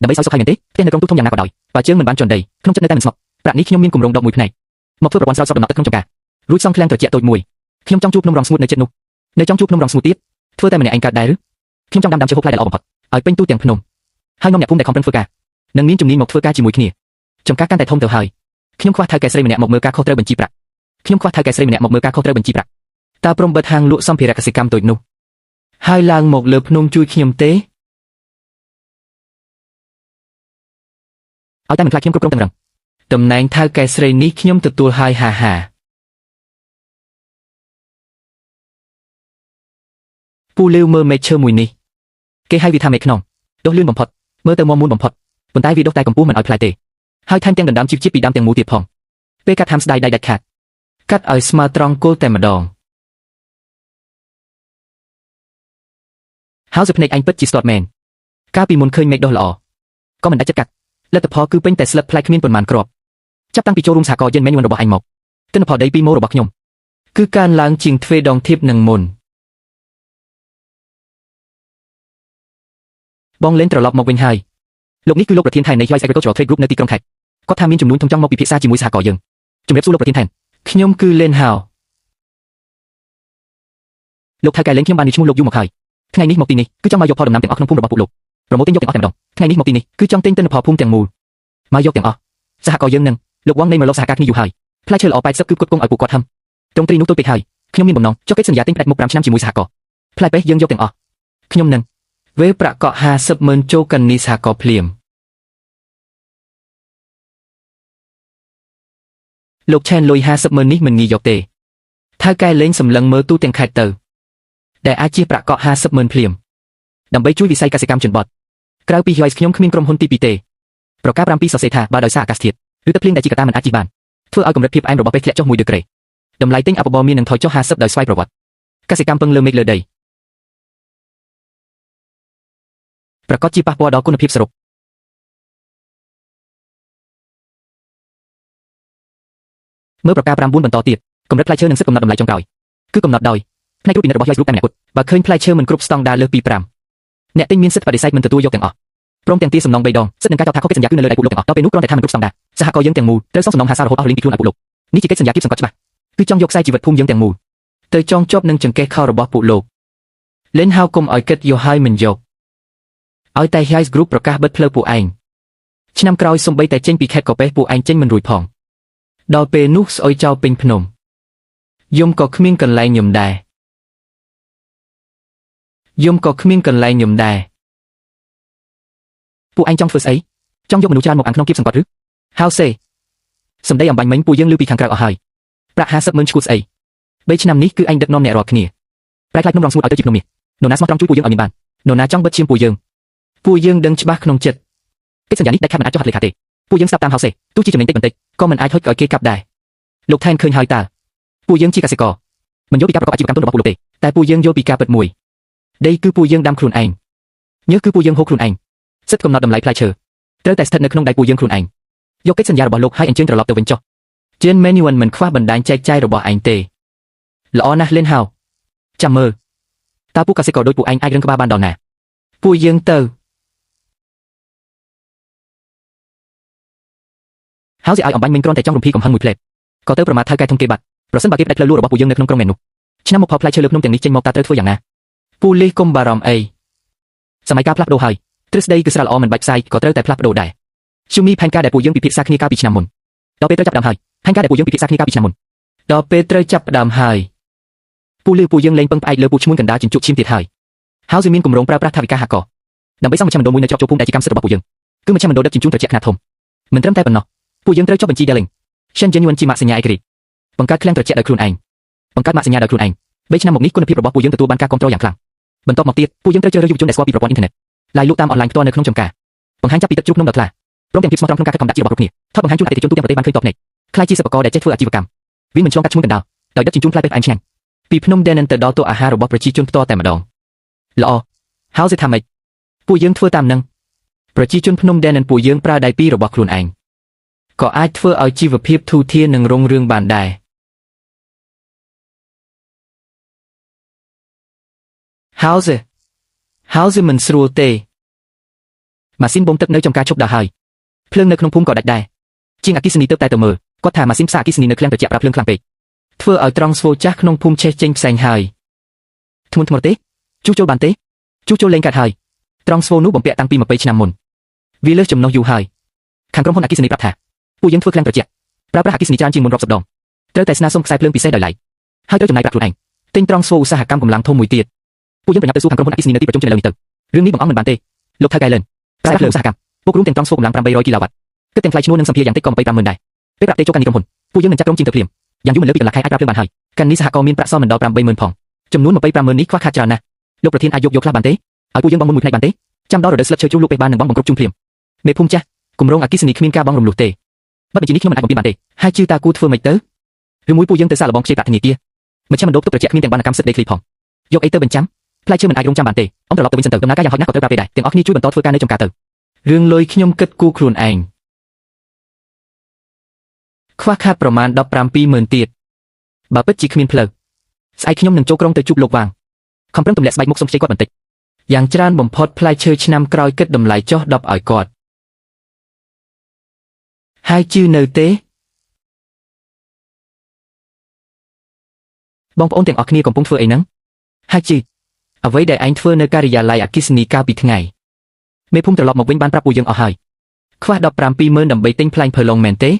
ដើម្បីសោយសុខហើយមែនទេផ្ទះនៅក្រុងទូធំយ៉ាងណាក៏ដោយបើជើងមិនបានជន់ដីក្នុងចិត្តនៅតែមិនស្ងប់ប្រាក់នេះខ្ញុំមានគម្រោងដកមួយផ្នែកមកធ្វើប្រព័ន្ធស្រោចស្រពដំណក់ទឹកក្នុងចំការរួចសង់ឃ្លាំងត្រជាក់តូចមួយខ្ញុំចង់ជួបភ្នំរងស្ងួតនៅចិត្តនោះនៅចង់ជួបភ្នំរងស្ងួតទៀតធ្វើតែម្នាក់ឯងកើតដែរឬខ្ញុំចង់ដាំឈើហូបផ្លែដែលល្អបំផុតឲ្យពេញទូទាំងភ្នំ ហើយនាំអ្នកភូមិដែលខំប្រឹងធ្វើការនឹងមានជំនាញមកធ្វើការជាមួយគ្នាចំការកាន់តែធំទៅហើយខ្ញុំខ្វះថៅកែស្រីម្នាក់មកមើលការខុសត្រូវបញ្ជីប្រាក់ខ្ញុំខ្វះថៅកែស្រីម្នាក់មកមើលការខុសត្រូវបញ្ជីប្រាក់តើព្រមបិទហាងលក់សម្ភារៈកសិកម្មតូចនោះហើយឡើងមកលើភ្នំជួយខ្ញុំទេឲ្យតែមិនខ្លាចខ្ញុំគ្រប់គ្រងទាំងរឹងតំណែងថៅកែស្រីនេះខ្ញុំទទួលហើយហាពូលាវមើលមេឃឈើមួយនេះគេហៅវាថាមេឃខ្នងដុះលឿនបំផុតមើលទៅមាំមួនបំផុតប៉ុន្តែវាដុះតែកម្ពស់មិនឲ្យផ្លែទេហើយថែមទាំងដណ្ដើមជីវជាតិពីដើមទាំងមូលទៀតផងពេលកាត់ហាមស្ដាយដៃដាច់ខាតកាត់ឲ្យស្មើត្រង់គល់តែម្ដងហើយសុភ្នែកអញពិតជាស្ទាត់មែនកាលពីមុនឃើញមេឃដុះល្អក៏មិនដាច់ចិត្តកាត់លទ្ធផលគឺពេញតែស្លឹកផ្លែគ្មានប៉ុន្មានគ្រាប់ចាប់តាំងពីចូលរួមសហគមន៍យិនមែនយួនរបស់អញមកទិន្នផលដីពីម៉ូរបស់ខ្ញុំគឺកើនឡើងជាងទ្វេដងធៀបនឹងមុនបងលេនត្រឡប់មកវិញហើយលោកនេះគឺលោកប្រធានថៃនៃ Rice Agricultural Trade Group នៅទីក្រុងខេត្តគាត់ថាមានចំនួនធំចង់មកពិភាក្សាជាមួយសហគមន៍យើងជំរាបសួរលោកប្រធានថៃខ្ញុំគឺលេនហៅលោកថៅកែលេងខ្ញុំបាននិយាយឈ្មោះលោកយូរមកហើយថ្ងៃនេះមកទីនេះគឺចង់មកយកផលដំណាំទាំងអស់ក្នុងភូមិរបស់ពួកលោកប្រមូលទិញយកទាំងអស់តែម្ដងថ្ងៃនេះមកទីនេះគឺចង់ទិញទិន្នផលភូមិទាំងមូលមកយកទាំងអស់សហគមន៍យើងនឹងលោកវងនៃមកលោកសហការគ្នាយូរហើយផ្លែឈើល្អ80គឺផ្គត់ផ្គង់ឲ្យពួកគាត់ហឹមត្រង់ត្រីនោះទុយពេកហើយខ្ញុំមានបំណងចុះកិច្ចសន្យាទិញផ្ដាច់មុខ5ឆ្នាំជាមួយសហគមន៍ផ្លែពេកយើងយកទាំងអស់ខ្ញុំនឹងវេប្រាក់កក់50,000ចូលកនីសហគមន៍ភ្លាមលោកឆែនលុយ50,000នេះមិនងាយយកទេថៅកែលេងសម្លឹងមើលទូទាំងខេត្តទៅដែលអាចជាប្រាក់កក់50,000ភ្លាមដើម្បីជួយវិស័យកសិកម្មជនបទក្រៅពី Rice ខ្ញុំគ្មានក្រុមហ៊ុនទី2ទេប្រកាស7សរសេរថាបើដោយសារអាកាសធាតុឬទឹកភ្លៀងដែលជាកត្តាមិនអាចជិះបានធ្វើឲ្យកម្រិតភាពផ្អែមរបស់ពេកធ្លាក់ចុះ1ដឺក្រេតម្លៃទិញអបបរមាននឹងថយចុះ50ដោយស្វ័យប្រវត្តិកសិកម្មពឹងលើមេឃលើដីប្រកាសជាប៉ះពាល់ដល់គុណភាពសរុបមើលប្រការ9បន្តទៀតកម្រិតផ្លែឈើនឹងសិទ្ធិកំណត់តម្លៃចុងក្រោយគឺកំណត់ដោយផ្នែករូបពិនិត្យរបស់ Rice Group តែម្នាក់គត់បើឃើញផ្លែឈើមិនគ្រប់ស្តង់ដារលើសពី5អ្នកទិញមានសិទ្ធិបដិសេធមិនទទួលយកទាំងអស់ព្រមទាំងទារសំណង3ដងសិទ្ធិនឹងការចោទថាខុសកិច្ចសន្យាគឺនៅលើដៃពួកលោកទាំងអស់ដល់ពេលនោះគ្រាន់តែថាមិនគ្រប់ស្តង់ដារសហគមន៍យើងទាំងមូលត្រូវសងសំណង50រហូតអស់លីងពីខ្លួនឲ្យពួកលោកនេះជាកិច្ចសន្យាគៀបសង្កត់ច្បាស់គឺចង់យកខ្សែជីវិតភូមិយើងទាំងមូលទៅចងជាប់នឹងចង្កេះខោរបស់ពួកលោកលេនហៅគុំឲ្យគិតយកហើយមិនយកឲ្យតែ Rice Group ប្រកាសបិទផ្លូវពួកឯងឆ្នាំក្រោយសំបីតែចេញពីខេត្តកប៉េះពួកឯងចេញមិនរួចផងដល់ពេលនោះស្អុយចោលពេញភ្នំយំក៏គ្មានកន្លែងញឹមដែរពួកឯងចង់ធ្វើស្អីចង់យកមនុស្សច្រើនមកអាំងក្នុងគៀបសង្កត់ឬហៅសេសម្ដីអំបញ្ញមិញពួកយើងឮពីខាងក្រៅអស់ហើយប្រាក់50,000ឈួតស្អី3ឆ្នាំនេះគឺឯងដឹកនាំអ្នករាល់គ្នាប្រែខ្លាចនំរងស្ងួតឲ្យទៅជាភ្នំមាសនរណាស្មោះត្រង់ជួយពួកយើងឲ្យមានបាននរណាចង់បិទឈាមពួកយើងដឹងច្បាស់ក្នុងចិត្តកិច្ចសន្យានេះដាច់ខាតមិនអាចចុះហត្ថលេខាទេពួកយើងស្ដាប់តាមហៅសេទោះជាចំណេញតិចបន្តួចក៏មិនអាចហុចឲ្យគេកាប់ដែរលោកថែនឃើញហើយតើពួកយើងជាកសិករមិនយល់ពីការប្រកបអាជីវកម្មទុនរបស់ពួកលោកទេតែពួកយើងយល់ពីការពិតមួយដីគឺពួកយើងដាំខ្លួនឯងញើសគឺពួកយើងហូបខ្លួនឯងសិទ្ធិកំណត់តម្លៃផ្លែឈើត្រូវតែស្ថិតនៅក្នុងដៃពួកយើងខ្លួនឯងយកកិច្ចសន្យារបស់លោកហើយអញ្ជើញត្រឡប់ទៅវិញចុះជៀនមេនីវ៉ាន់មិនខ្វះបណ្ដាញចែកចាយរបស់ឯងទេល្អណាស់លេនហៅចាំមើលតើពួកកសិករដូចពួកឯងអាចរឹងក្បាលបានដល់ណាពួកយើងទៅហើយឲ្យអំបញ្ញមិញគ្រាន់តែចង់រំភីកំហឹងមួយផ្លែតក៏ទៅប្រមាថថៅកែធំគេបាត់ប្រសិនបើគេផ្ដាច់ផ្លូវលក់របស់ពួកយើងនៅក្នុងក្រុងមែននោះឆ្នាំមកផលផ្លែឈើលើភ្នំទាំងនេះចេញមកតើត្រូវធ្វើយ៉ាងណាពូលីសកុំបារម្ភអីសម័យកាលផ្លាស់ប្ដូរហើយទ្រឹស្ដីគឺស្រាលល្អមិនបាច់ផ្សាយក៏ត្រូវតែផ្លាស់ប្ដូរដែរជុំមីផែនការដែលពួកយើងពិភាក្សាគ្នាកាលពីឆ្នាំមុនដល់ពេលត្រូវចាប់ផ្ដើមហើយផែនការដែលពួកយើងពិភាក្សាគ្នាកាលពីឆ្នាំមុនដល់ពេលត្រូវចាប់ផ្ដើមហើយពូលីពួកយើងលែងពឹងផ្អែកលើពូឈ្មួញកណ្ដាលជញ្ជក់ឈាមទៀតហើយហើយមានគម្រោងប្រើប្រាស់ថវិកាហាក់កដើម្បីសង់មជ្ឈមណ្ឌលមួយនៅជាប់ចូលភូមិដែលជាកម្មសិទ្ធិរបស់ពួកយើងគឺមជ្ឈមណ្ឌលដឹកជញ្ជូនត្រជាក់ខ្នាតធំមិនត្រឹមតែប៉ុណ្ណោះពួកយើងត្រូវចុះបញ្ជី Dealing សិនជាញួនជាម៉ាកសញ្ញាឯករាជ្យបង្កើតឃ្លាំងត្រជាក់ដោយខ្លួនឯងបង្កើតម៉ាកសញ្ញាដោយខ្លួនឯង3ឆ្នាំមកនេះគុណភាពរបស់ពួកយើងទទួលបានការគាំទ្រយ៉ាងខ្លាំងបន្ទាប់មកទៀតពួកយើងត្រូវជ្រើសរើសយុវជនដែលស្គាល់ពីប្រព័ន្ធអ៊ីនធឺណិតឡាយលក់តាមអនឡាញផ្ទាល់នៅក្នុងចំការបង្ហាញចាប់ពីទឹកជ្រូកនំដល់ថ្លាព្រមទាំងភាពស្មោះត្រង់ក្នុងការខិតខំដាក់ជីរបស់គ្រប់គ្នាថតបង្ហាញជូនអតិថិជនទូទាំងប្រទេសបានឃើញតបភ្នែកខ្លាយជាសិប្បករដែលចេះធ្វើអាជីវកម្មវាមិនឆ្លងកាត់ឈ្មោះកណ្ដាលដោយដឹកជញ្ជូនផ្លែពេកផ្អែមឆ្ងាញ់ពីភ្នំ Denan ទៅដល់តូអាហាររបស់ប្រជាជនផ្ទាល់តែម្ដងល្អហើយសិថាម៉េចពួកយើងធ្វើតាមនឹងប្រជាជនភ្នំ Denan ពួកយើងប្រើដៃពីររបស់ខ្លួនឯងក៏អាចធ្វើឲ្យជីវភាពធូរធារនិងរុងរឿងបានដែរហើយមិនស្រួលទេម៉ាស៊ីនបូមទឹកនៅចំការឈប់ដល់ហើយភ្លើងនៅក្នុងភូមិក៏ដាច់ដែរជាងអគ្គិសនីទៅតែទៅមើលគាត់ថាម៉ាស៊ីនផ្សារអគ្គិសនីនៅឃ្លាំងត្រជាក់ប្រើភ្លើងខ្លាំងពេកធ្វើឲ្យត្រង់ស្វូចាស់ក្នុងភូមិឆេះចេញផ្សែងហើយធ្ងន់ធ្ងរទេជួសជុលបានទេជួសជុលលេងកាត់ហើយត្រង់ស្វូនោះបំពាក់តាំងពី20ឆ្នាំមុន វាលើសចំណុះយូរហើយខាងក្រុមហ៊ុនអគ្គិសនីប្រាប់ថាពួកយើងធ្វើខ្លាំងត្រជាក់ប្រើប្រាស់អគ្គិសនីច្រើនជាងមុនរាប់សិបដងត្រូវតែស្នើសុំខ្សែភ្លើងពិសេសដោយឡែកហើយត្រូវចំណាយប្រាក់ខ្លួនឯងទិញត្រង់ស្វូឧស្សាហកម្មកម្លាំងធំមួយទៀតពួកយើងប្រញាប់ទៅសួរខាងក្រុមហ៊ុនអគ្គិសនីនៅទីប្រជុំជាឥឡូវនេះទៅរឿងនេះបងអង្គមិនបានទេលោកថៅកែលិនខ្សែភ្លើងឧស្សាហកម្មពួករួមទាំងត្រង់ស្វូកម្លាំង800គីឡូវ៉ាត់គិតទាំងថ្លៃឈ្នួលនិងសម្ភារយ៉ាងតិចក៏250,000ដែរពេលប្រាប់ទេចូលកាន់នេះក្រុមហ៊ុនពួកយើងនឹងចាត់ក្រុមជាងទៅភ្លាមយ៉ាងយូរមិនលើសពីកន្លះខែអាចប្រើភ្លើងបានហើយកាន់នេះសហគមន៍មានប្រាក់សល់មិនដល់80,000ផងចំនួន250,000នេះខ្វះខាតច្រើនណាស់លោកប្រធានអាចយកខ្លះបានទេឲ្យពួកយើងបងមួយផ្នែកបានទេចាំដល់រដូវស្លឹកឈើជ្រុះលក់ពេលបាននឹងបងគ្រប់ជុំភ្លាមមេភូមិចាស់គម្រោងអគ្គិសនីគ្មានការបងរំលោះទេបទបញ្ជានេះខ្ញុំមិនអាចបំពេញបានទេហើយជឿតាគូធ្វើមិនទៅឬមួយពួកយើងទៅសាកល្បងខ្ចីប្រាក់ធនាគារមិនចាំមិនដូបទុកត្រជាក់គ្មានទាំងបានកម្មសិទ្ធិដីធ្លីផងយកអីទៅបញ្ចាំផ្លែឈើមិនអាចរងចាំបានទេអង្គត្រឡប់ទៅវិញសិនទៅដំណើរការយ៉ាងហោចណាស់ក៏ត្រូវប្រាប់ទេដែរទាំងអស់គ្នាជួយបន្តធ្វើការនៅចំការទៅរឿងលុយខ្ញុំគិតគូរខ្លួនឯងខ្វះខាតប្រមាណ170,000ទៀតបើពិតជាគ្មានផ្លូវស្អែកខ្ញុំនឹងចូលក្រុងទៅជួបលោកវាងខំប្រឹងទម្លាក់ស្បែកមុខសុំខ្ចីគាត់បន្តិចយ៉ាងច្រើនបំផុតផ្លែឈើឆ្នាំក្រោយគិតតម្លៃចុះ10ឲ្យគាត់ហើយជឿនៅទេបងប្អូនទាំងអស់គ្នាកំពុងធ្វើអីហ្នឹងហើយជឿអ្វីដែលឯងធ្វើនៅការិយាល័យអគ្គិសនីកាលពីថ្ងៃមេភូមិត្រឡប់មកវិញបានប្រាប់ពួកយើងអស់ហើយខ្វះ170,000ដើម្បីទិញផ្លែផើឡុងមែនទេ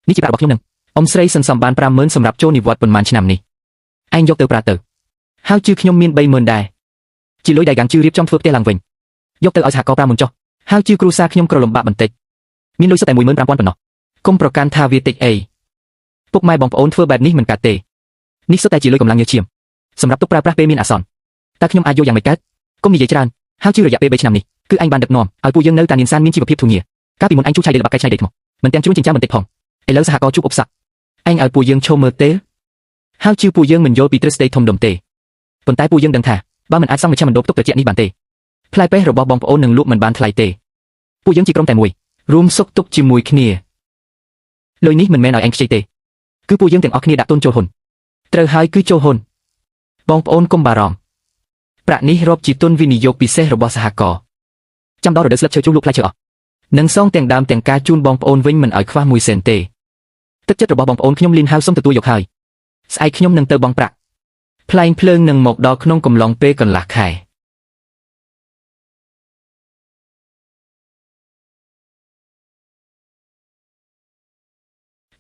នេះជាប្រាក់របស់ខ្ញុំនឹងអ៊ំស្រីសន្សំបាន50,000សម្រាប់ចូលនិវត្តន៍ប៉ុន្មានឆ្នាំនេះឯងយកទៅប្រាទៅហើយជឿខ្ញុំមាន30,000ដែរជាលុយដែលកាំងជឿរៀបចំធ្វើផ្ទះឡើងវិញយកទៅឲ្យសហគមន៍5មុនចុះហើយជឿគ្រួសារខ្ញុំក្រលំបាកបន្តិចមានលុយសុទ្ធតែ15,000ប៉ុណ្ណោះកុំប្រកាន់ថាវាតិចអីពុកម៉ែបងប្អូនធ្វើបែបនេះមិនកើតទេនេះសុទ្ធតែជាលុយកម្លាំងញើសឈាមសម្រាប់ទុកប្រើប្រាស់ពេលមានអាសន្នតើខ្ញុំអាចយកយ៉ាងម៉េចកើតកុំនិយាយច្រើនហើយជឿរយៈពេល3ឆ្នាំនេះគឺឯងបានដឹកនាំឲ្យពួកយើងនៅតានីនសានមានជីវភាពធូរងារកាលពីមុនឯងជួបឆៃដីល្បាក់កែច្នៃដីថ្មមិនទាំងជួនចិញ្ចាំបន្តិចផងឥឡូវសហគមន៍ជួបឧបសគ្គឯងឲ្យពួកយើងឈប់មើលទេហើយជឿពួកយើងមិនយល់ពីទ្រឹស្ដីធំដុំទេប៉ុន្តែពួកយើងដឹងថាបើមិនអាចសង់មជ្ឈមណ្ឌលផ្ទុកត្រជាក់នេះបានទេផ្លែពេះរបស់បងប្អូននឹងលក់មិនបានថ្លៃទេពួកយើងជាក្រុមតែមួយរួមសុខទុក្ខជាមួយគ្នាលុយនេះមិនមែនឲ្យឯងខ្ចីទេគឺពួកយើងទាំងអស់គ្នាដាក់ទុនចូលហ៊ុនត្រូវហើយគឺចូលហ៊ុនបងប្អូនកុំបារម្ភប្រាក់នេះរាប់ជាទុនវិនិយោគពិសេសរបស់សហគមន៍ចាំដល់រដូវស្លឹកឈើជ្រុះលក់ផ្លែឈើអស់នឹងសងទាំងដើមទាំងការជូនបងប្អូនវិញមិនឲ្យខ្វះ1សេនទេទឹកចិត្តរបស់បងប្អូនខ្ញុំលីនហៅសុំទទួលយកហើយស្អែកខ្ញុំនឹងទៅបង់ប្រាក់ផ្លែងភ្លើងនឹងមកដល់ក្នុងកំឡុងពេលកន្លះខែ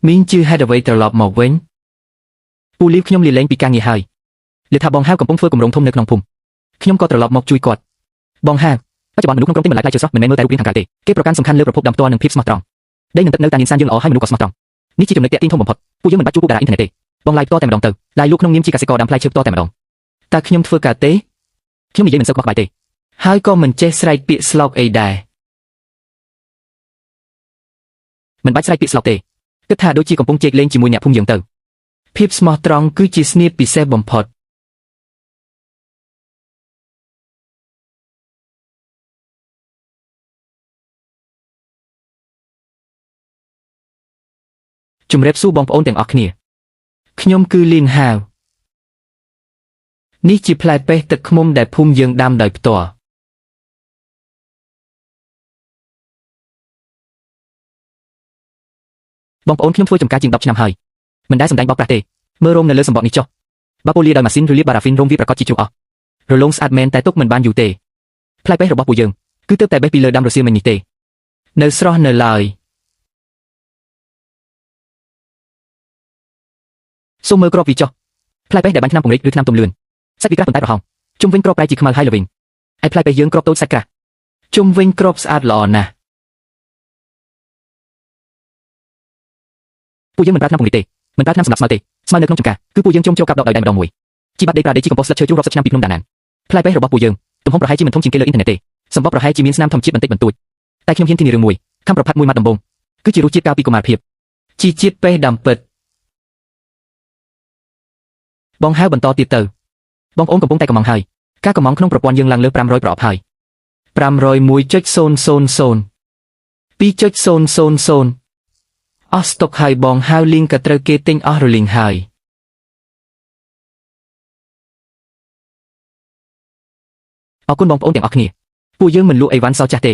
មីងជឿហេតុអ្វីត្រឡប់មកវិញពូលីវខ្ញុំលាលែងពីការងារហើយលើថាបងហាវកំពុងធ្វើគម្រោងធំនៅក្នុងភូមិខ្ញុំក៏ត្រឡប់មកជួយគាត់បងហាវបច្ចុប្បន្នមនុស្សក្នុងក្រុមទីមិនឡាយផ្លែឈើស្រស់មិនមែនមើលតែរូបរាងខាងក្រៅទេគេប្រកាន់សំខាន់លើប្រភពដើមផ្ទាល់និងភាពស្មោះត្រង់ដីនឹងទឹកនៅតានីនសានយើងល្អហើយមនុស្សក៏ស្មោះត្រង់នេះជាចំណុចទាក់ទាញធំបំផុតពួកយើងមិនបាច់ជួបពួកតារាអ៊ីនធឺណិតទេបងឡាយផ្ទាល់តែម្ដងទៅឡាយលក់ក្នុងនាមជាកសិករដាំផ្លែឈើផ្ទាល់តែម្ដងតើខ្ញុំធ្វើការទេខ្ញុំនិយាយមិនសូវខ្វះក្បាយទេហើយក៏មិនចេះស្រែកពាក្យស្លោកអីដែរមិនបាច់ស្រែកពាក្យស្លោកទេគិតថាដូចជាកំពុងជែកលេងជាមួយអ្នកភូមិយើងទៅភាពស្មោះត្រង់គឺជាស្នៀតពិសេសបំផុតជំរាបសួរបងប្អូនទាំងអស់គ្នាខ្ញុំគឺលីនហាវនេះជាផ្លែពេះទឹកឃ្មុំដែលភូមិយើងដាំដោយផ្ទាល់បងប្អូនខ្ញុំធ្វើចំការជាង10ឆ្នាំហើយមិនដែលសម្ដែងបោកប្រាស់ទេមើលរោមនៅលើសម្បកនេះចុះបើពូលាដោយម៉ាស៊ីនឬលាបបារ៉ាហ្វីនរោមវាប្រកាសជាជ្រុះអស់រលោងស្អាតមែនតែទុកមិនបានយូរទេផ្លែពេះរបស់ពួកយើងគឺទើបតែបេះពីលើដើមរសៀលមិញនេះទេនៅស្រស់នៅឡើយសូមមើលក្របវាចុះផ្លែពេះដែលបាញ់ថ្នាំពង្រីកឬថ្នាំទុំលឿនសាច់វាក្រាស់ប៉ុន្តែប្រហោងជុំវិញក្របប្រែជាខ្មៅហើយល្វីងឯផ្លែពេះយើងក្របតូចសាច់ក្រាស់ជុំវិញក្របស្អាតល្អណាស់ពួកយើងមិនប្រើថ្នាំពង្រីកទេមិនប្រើថ្នាំសម្រាប់ស្មៅទេស្មៅនៅក្នុងចម្ការគឺពួកយើងជុំចូលកាប់ដកដោយដៃម្ដងមួយជីបាត់ដេប្រាដេជីកំប៉ុស្តស្លឹកឈើជ្រុះរាប់សិបឆ្នាំពីភ្នំដាណានផ្លែពេះរបស់ពួកយើងទំហំប្រហែលជាមិនធំជាងគេលើអ៊ីនធឺណិតទេសម្បកប្រហែលជាមានស្នាមធម្មជាតិបន្តិចបន្តួចតែខ្ញុំហ៊ានធានារឿងមួយខំប្រផាត់មួយម៉ាត់ដំបងគឺជារសជាតិកាលពីកុមារភាពជីជាតិពេះដាំពិតបងហៅបន្តទៀតទៅបងប្អូនកំពុងតែកំងហើយការកំងក្នុងប្រព័ន្ធយើងឡើងលើ500ប្រអប់ហើយ501.000 2.000អស់ស្តុកហើយបងហៅលីងក៏ត្រូវគេទិញអស់រលីងហើយអរគុណបងប្អូនទាំងអស់គ្នាពួកយើងមិនលក់អីវ៉ាន់សោះចាស់ទេ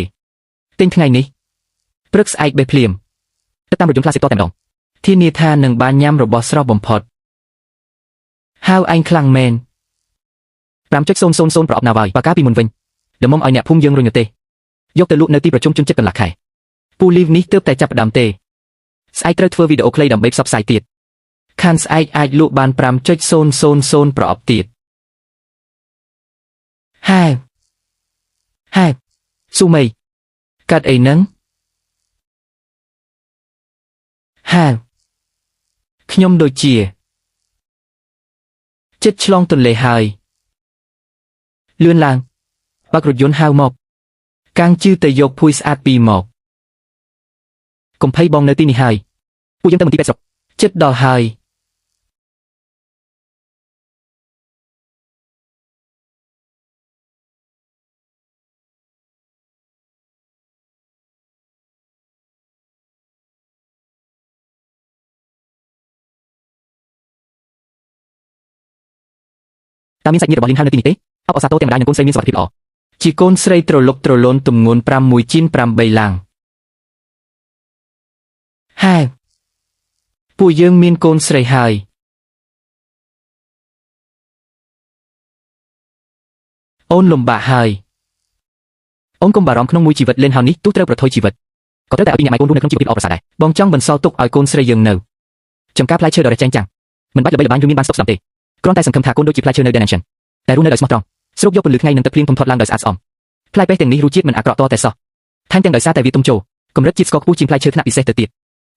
ទិញថ្ងៃនេះព្រឹកស្អែកបេះភ្លាមទៅតាមរថយន្ត Classic តតែម្ដងធានាថានឹងបានញ៉ាំរបស់ស្រស់បំផុតហៅឯងខ្លាំងមែន 5.000 ប្រអប់ណាវាយបើកាលពីមុនវិញល្មមឲ្យអ្នកភូមិយើងរុញទេ យកទៅលក់នៅទីប្រជុំជនចិត្តកន្លះខែពូលីវនេះទើបតែចាប់ផ្ដើមទេស្អែកត្រូវធ្វើវីដេអូខ្លីដើម្បីផ្សព្វផ្សាយទៀតខានស្អែកអាចលក់បាន 5.000 ប្រអប់ទៀតហេស៊ូមីកាត់អីហ្នឹងខ្ញុំដូចជាចិត្តឆ្លងទន្លេហើយលឿនឡើងបើករថយន្តហៅមកកាំងជឿទៅយកភួយស្អាតពីរមកកុំភ័យបងនៅទីនេះហើយពួកយើងទៅមន្ទីរពេទ្យស្រុកចិត្តដល់ហើយតើមានសាច់ញាតិរបស់លីនហៅនៅទីនេះទេអបអសាទរតែម្ដាយនិងកូនស្រីមានសុខភាពល្អជាកូនស្រីត្រលុកត្រលន់ទម្ងន់6ជីន8ឡាំងពួកយើងមានកូនស្រីហើយអូនលំបាកហើយអូនកុំបារម្ភក្នុងមួយជីវិតលេនហៅនេះទោះត្រូវប្រថុយជីវិតក៏ត្រូវតែឲ្យពីអ្នកម៉ែកូនរស់នៅក្នុងជីវភាពល្អប្រសើរដែរបងចង់បន្សល់ទុកឲ្យកូនស្រីយើងនៅចំការផ្លែឈើដ៏រ៉េចែងចាំងមិនបាច់ល្បីល្បាញឬមានបានស្តុកស្តម្ភទេគ្រាន់តែសង្ឃឹមថាកូនដូចជាផ្លែឈើនៅ Dimension តែរស់នៅដោយស្មោះត្រង់ស្រូបយកពន្លឺថ្ងៃនិងទឹកភ្លៀងធំធាត់ឡើងដោយស្អាតស្អំផ្លែពេះទាំងនេះរសជាតិមិនអាក្រក់តតែសោះថែមទាំងដោយសារតែវាទុំចូលកម្រិតជាតិស្ករខ្ពស់ជាងផ្លែឈើថ្នាក់ពិសេសទៅទៀត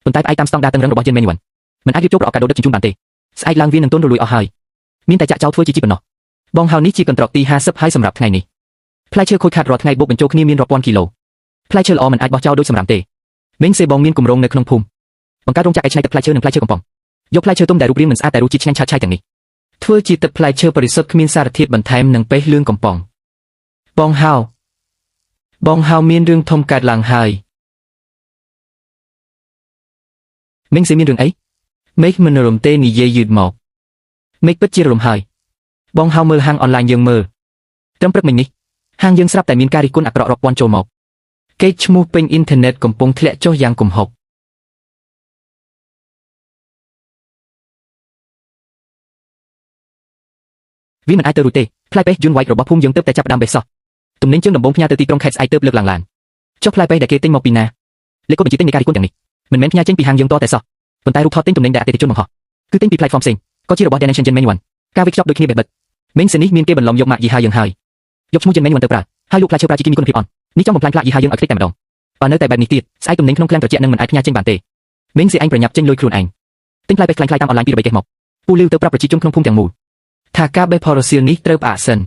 ប៉ុន្តែផ្អែកតាមស្តង់ដារតឹងរឹងរបស់ Jen Manuan មិនអាចរៀបចំប្រអប់កាដូដឹកជញ្ជូនបានទេស្អែកឡើងវានឹងទន់រលួយអស់ហើយមានតែចាក់ចោលធ្វើជាជីប៉ុណ្ណោះបងហៅនេះជាកន្ត្រកទី50ហើយសម្រាប់ថ្ងៃនេះផ្លែឈើខូចខាតរាល់ថ្ងៃបូកបញ្ចូលគ្នាមានរាប់ពាន់គីឡូផ្លែឈើល្អមិនអាចបោះចោលដូចសម្រាប់ទេមេងសេបងមានគម្រោងនៅក្នុងភូមិបង្កើតរោងចក្រកែច្នៃទឹកផ្លែឈើនិងផ្លែឈើកំប៉ុងយកផ្លែឈើទុំដែលរូបរាងមិនស្អាតតែរសជាតិឆ្ងាញ់ឆើតឆាយទាំងនេះធ្វើជាទឹកផ្លែឈើបរិសុទ្ធគ្មានសារធាតុបន្ថែមនិងពេះលឿងកំប៉ុងបងហៅមានរឿងធំកើតឡើងហើយមេងសេមានរឿងអីមេឃមិនរលំទេនិយាយយឺតមកមេឃពិតជារលំហើយបងហៅមើលហាងអនឡាញយើងមើលត្រឹមព្រឹកមិញនេះហាងយើងស្រាប់តែមានការរិះគន់អាក្រក់រាប់ពាន់ចូលមកគេឈ្មោះពេញអ៊ីនធឺណិតកំពុងធ្លាក់ចុះយ៉ាងគំហុកវាមិនអាចទៅរួចទេផ្លែពេះយួនវ៉ៃរបស់ភូមិយើងទើបតែចាប់ផ្ដើមបេះសោះទំនិញជើងដំបងផ្ញើទៅទីក្រុងខេត្តស្អែកទើបលើកឡើងឡើងចុះផ្លែពេះដែលគេទិញមកពីណាលេខកូដបញ្ជីទិញនៃការរិះគន់ទាំងនេះមិនមែនផ្ញើចេញពីហាងយើងតតែសោះប៉ុន្តែរូបថតទិញទំនិញដែលអតិថិជនបង្ហោះគឺទិញពី platform ផ្សេងក៏ជារបស់ Dimension Jen Manuan ការវិខ្ចប់ដូចគ្នាបេះបិទមេងសេនេះមានគេបន្លំយកម៉ាកយីហៅយើងហើយយកឈ្មោះ Jen Manuan ទៅប្រើហើយលក់ផ្លែឈើប្រាជីគីមីគុណភាពអន់នេះចង់បំផ្លាញផ្លាកយីហៅយើងឲ្យខ្ទេចតែម្ដងបើនៅតែបែបនេះទៀតស្អែកទំនិញក្នុងឃ្លាំងត្រជាក់នឹងមិនអាចផ្ញើចេញបានទេមេងសេអញប្រញាប់ចេញលុយខ្លួនឯងទិញផ្លែពេះខ្លាំងៗតាមអនឡាញពី3កេសមកពូលីវទៅប្រាប់ប្រជាជនក្នុងភូមិទាំងមូលថាការបេះផរសៀលនេះត្រូវផ្អាកសិន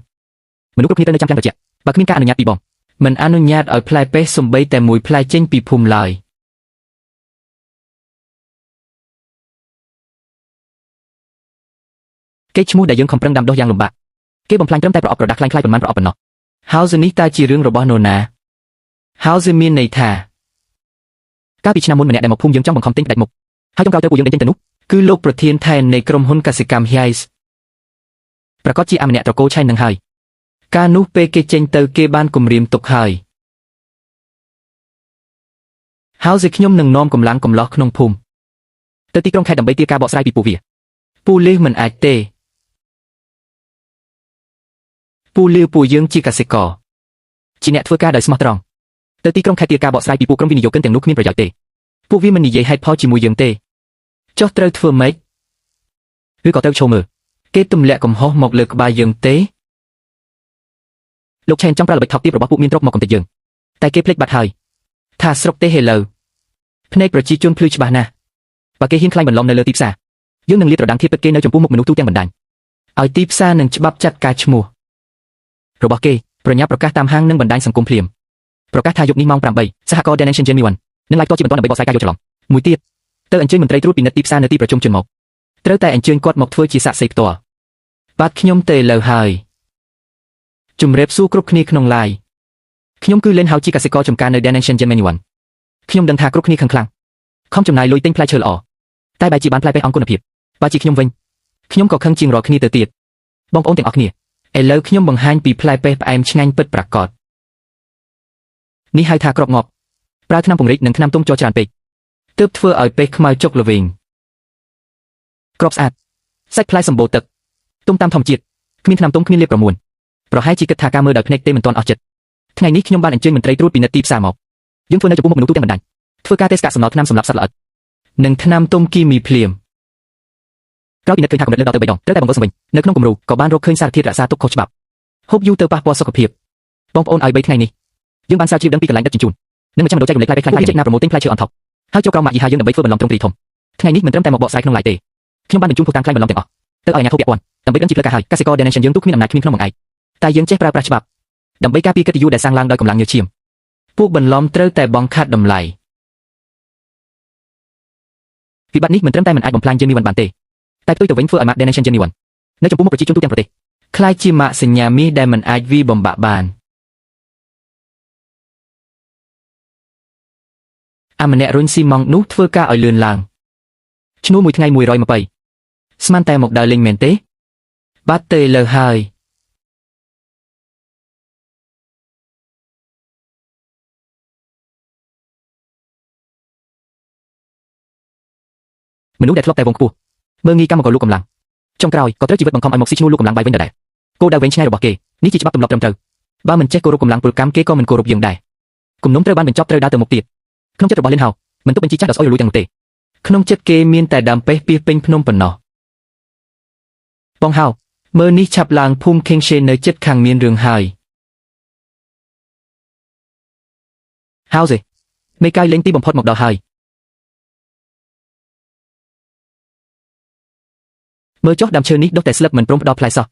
មនុស្សគ្រប់គ្នាត្រូវនៅចាំឃ្លាំងត្រជាក់បើគ្មានការអនុញ្ញាតពីបងមិនអនុញ្ញាតឲ្យផ្លែពេះសំបីតែមួយផ្លែចេញពីភូមិឡើយគេឈ្មោះដែលយើងខំប្រឹងដាំដុះយ៉ាងលំបាកគេបំផ្លាញត្រឹមតែប្រអប់ក្រដាសខ្លាំងៗប៉ុន្មានប្រអប់ប៉ុណ្ណោះ House នេះតើជារឿងរបស់នរណា House មានន័យថាកាលពីឆ្នាំមុនម្នាក់ដែលមកភូមិយើងចង់បង្ខំទិញផ្ដាច់មុខហើយចុងក្រោយទៅពួកយើងដេញចេញទៅនោះគឺលោកប្រធានថែននៃក្រុមហ៊ុនកសិកម្ម Hyes ប្រកាសជាអម្នាក់ត្រកូលឆៃនឹងហើយកាលនោះពេលគេចេញទៅគេបានគំរាមទុកហើយ House ខ្ញុំនឹងនាំកម្លាំងកំឡោះក្នុងភូមិទៅទីក្រុងខេត្តដើម្បីទារការបកស្រាយពីពួកវាពូលីវមិនអាចទេពូលីវពួកយើងជាកសិករជាអ្នកធ្វើការដោយស្មោះត្រង់ទៅទីក្រុងខេត្តទារការបកស្រាយពីពួកក្រុមវិនិយោគិនទាំងនោះគ្មានប្រយោជន៍ទេពួកវាមិននិយាយហេតុផលជាមួយយើងទេចុះត្រូវធ្វើម៉េចឬក៏ត្រូវឈោមើលគេទម្លាក់កំហុសមកលើក្បាលយើងទេលោកឆេនចង់ប្រើល្បិចថោកទាបរបស់ពួកមានទ្រព្យមកកំទេចយើងតែគេភ្លេចបាត់ហើយថាស្រុកទេហេឡូភ្នែកប្រជាជនភ្លឺច្បាស់ណាស់បើគេហ៊ានខ្លាញ់បន្លំនៅលើទីផ្សារយើងនឹងលាតត្រដាងធៀបពិតគេនៅចំពោះមុខមនុស្សទូទាំងបណ្ដាញឲ្យទីផ្សារនឹងច្បាប់ចាត់ការឈ្មោះរបស់គេប្រញាប់ប្រកាសតាមហាងនិងបណ្ដាញសង្គមភ្លាមប្រកាសថាយប់នេះម៉ោង8សហករណ៍ Dimension Jen Manuan នឹងឡាយតជាបន្តដើម្បីបកស្រាយការយល់ច្រឡំមួយទៀតទៅអញ្ជើញមន្ត្រីត្រួតពិនិត្យទីផ្សារនៅទីប្រជុំជនមកត្រូវតែអញ្ជើញគាត់មកធ្វើជាសាក្សីផ្ទាល់បាទខ្ញុំទៅលើហើយជំរាបសួរគ្រប់គ្នាក្នុង live ខ្ញុំគឺលេនហៅជាកសិករចំការនៅ Dimension Jen Manuan ខ្ញុំដឹងថាគ្រប់គ្នាខឹងខ្លាំងខំចំណាយលុយទិញផ្លែឈើល្អតែបែរជាបានផ្លែពេះអង្គគុណភាពបើជាខ្ញុំវិញខ្ញុំក៏ខឹងជាងរាល់គ្នាទៅទៀតបងប្អូនទាំងអស់គ្នាឥឡូវខ្ញុំបង្ហាញពីផ្លែពេះផ្អែមឆ្ងាញ់ពិតប្រាកដនេះហៅថាគ្រាប់ងាប់ប្រើថ្នាំពង្រីកនិងថ្នាំទុំចរច្រើនពេកទើបធ្វើឲ្យពេះខ្មៅចុកល្វីងគ្រាប់ស្អាតសាច់ផ្លែសម្បូរទឹកទុំតាមធម្មជាតិគ្មានថ្នាំទុំគ្មានលាបប្រមួនប្រហែលជាគិតថាការមើលដោយភ្នែកទេមិនទាន់អស់ចិត្ត ថ្ងៃនេះខ្ញុំបានអញ្ជើញមន្ត្រីត្រួតពិនិត្យទីផ្សារមកយើងធ្វើនៅចំពោះមុខមនុស្សទូទាំងបណ្ដាញធ្វើការទេសកាកសំណល់ថ្នាំសម្រាប់សត្វល្អិតនិងថ្នាំទុំគីមីភ្លាមក្រោយពិនិត្យឃើញថាកម្រិតលើដល់ទៅ3ដងត្រូវតែបង្វិលសម្វិញនៅក្នុងគំរូក៏បានរកឃើញសារធាតុរក្សាទុកខុសច្បាប់ហូបយូរទៅប៉ះពាល់សុខភាពបងប្អូនឲ្យ3ថ្ងៃនេះយើងបានស្រាវជ្រាវដឹងពីកន្លែងដឹកជញ្ជូននិងមជ្ឈមណ្ឌលចែករំលែកផ្លែខ្លាំងៗចេញណាប្រមូលទិញផ្លែឈើអន់ថប់ហើយចូលក្រោមម៉ាកយីហាយើងដើម្បីធ្វើបន្លំទ្រង់ទ្រីធំថ្ងៃនេះមិនត្រឹមតែមកបកស្រាយក្នុងឡាយទេខ្ញុំបានបញ្ជូនភស្តុតាងខ្លែងបន្លំទាំងអស់ទៅឲ្យអាជ្ញាធរពាក់ព័ន្ធដើម្បីដឹងជាផ្លូវការហើយកសិករ Donation យើងទូគ្មានអំណាចគ្មានក្នុងបង្អែកតែយើងចេះប្រើប្រាស់ច្បាប់ដើម្បីការពារកិត្តិយសដែលសាងឡើងដោយកម្លាំងញើសឈាមពួកបន្លំត្រូវតែបង្ខាត់តម្លៃវិបត្តិនេះមិនត្រឹមតែមិនអាចបំផ្លាញយើងនីវ៉ាន់បានទេតែផ្ទុយទៅវិញធ្វើឲ្យ Mark Donation យើងនីវ៉ាន់នៅចំពោះមុខប្រជាជនទូទាំងប្រទេសខ្លាចជាម៉ាកសញ្ញាមាសដែលមិនអាចវាយបំបាក់បានអាម្នាក់រុញស៊ីម៉ង់នោះធ្វើការឲ្យលឿនឡើងឈ្នួលមួយថ្ងៃ120ស្មានតែមកដើរលេងមែនទេបាត់ទេលើហើយមនុស្សដែលធ្លាប់តែវងខ្ពស់មើងងាយកម្មករលូកកម្លាំងចុងក្រោយក៏ត្រូវជីវិតបង្ខំឲ្យមកស៊ីឈ្នួលលូកកម្លាំងបាយវិញដដែលគោលដៅវែងឆ្ងាយរបស់គេនេះជាច្បាប់ទម្លាប់ត្រឹមត្រូវបើមិនចេះគោរពកម្លាំងពលកម្មគេក៏មិនគោរពយើងដែរគំនុំត្រូវបានបញ្ចប់ត្រូវដើរទៅមុខទៀតក្នុងចិត្តរបស់លិនហៅមិនទុកបញ្ជីចាស់ដ៏ស្អុយរលួយទាំងនោះទេក្នុងចិត្តគេមានតែដើមពេះពីពេញភ្នំប៉ុណ្ណោះបងហៅមើលនេះឆាប់ឡើងភូមិ Kingshe នៅចិត្តខាងមានរឿងហើយហៅសេមេកាយលេងទីបំផុតមកដល់ហើយមើលចុះដើមឈើនេះដុះតែស្លឹកមិនព្រមផ្ដល់ផ្លែសោះ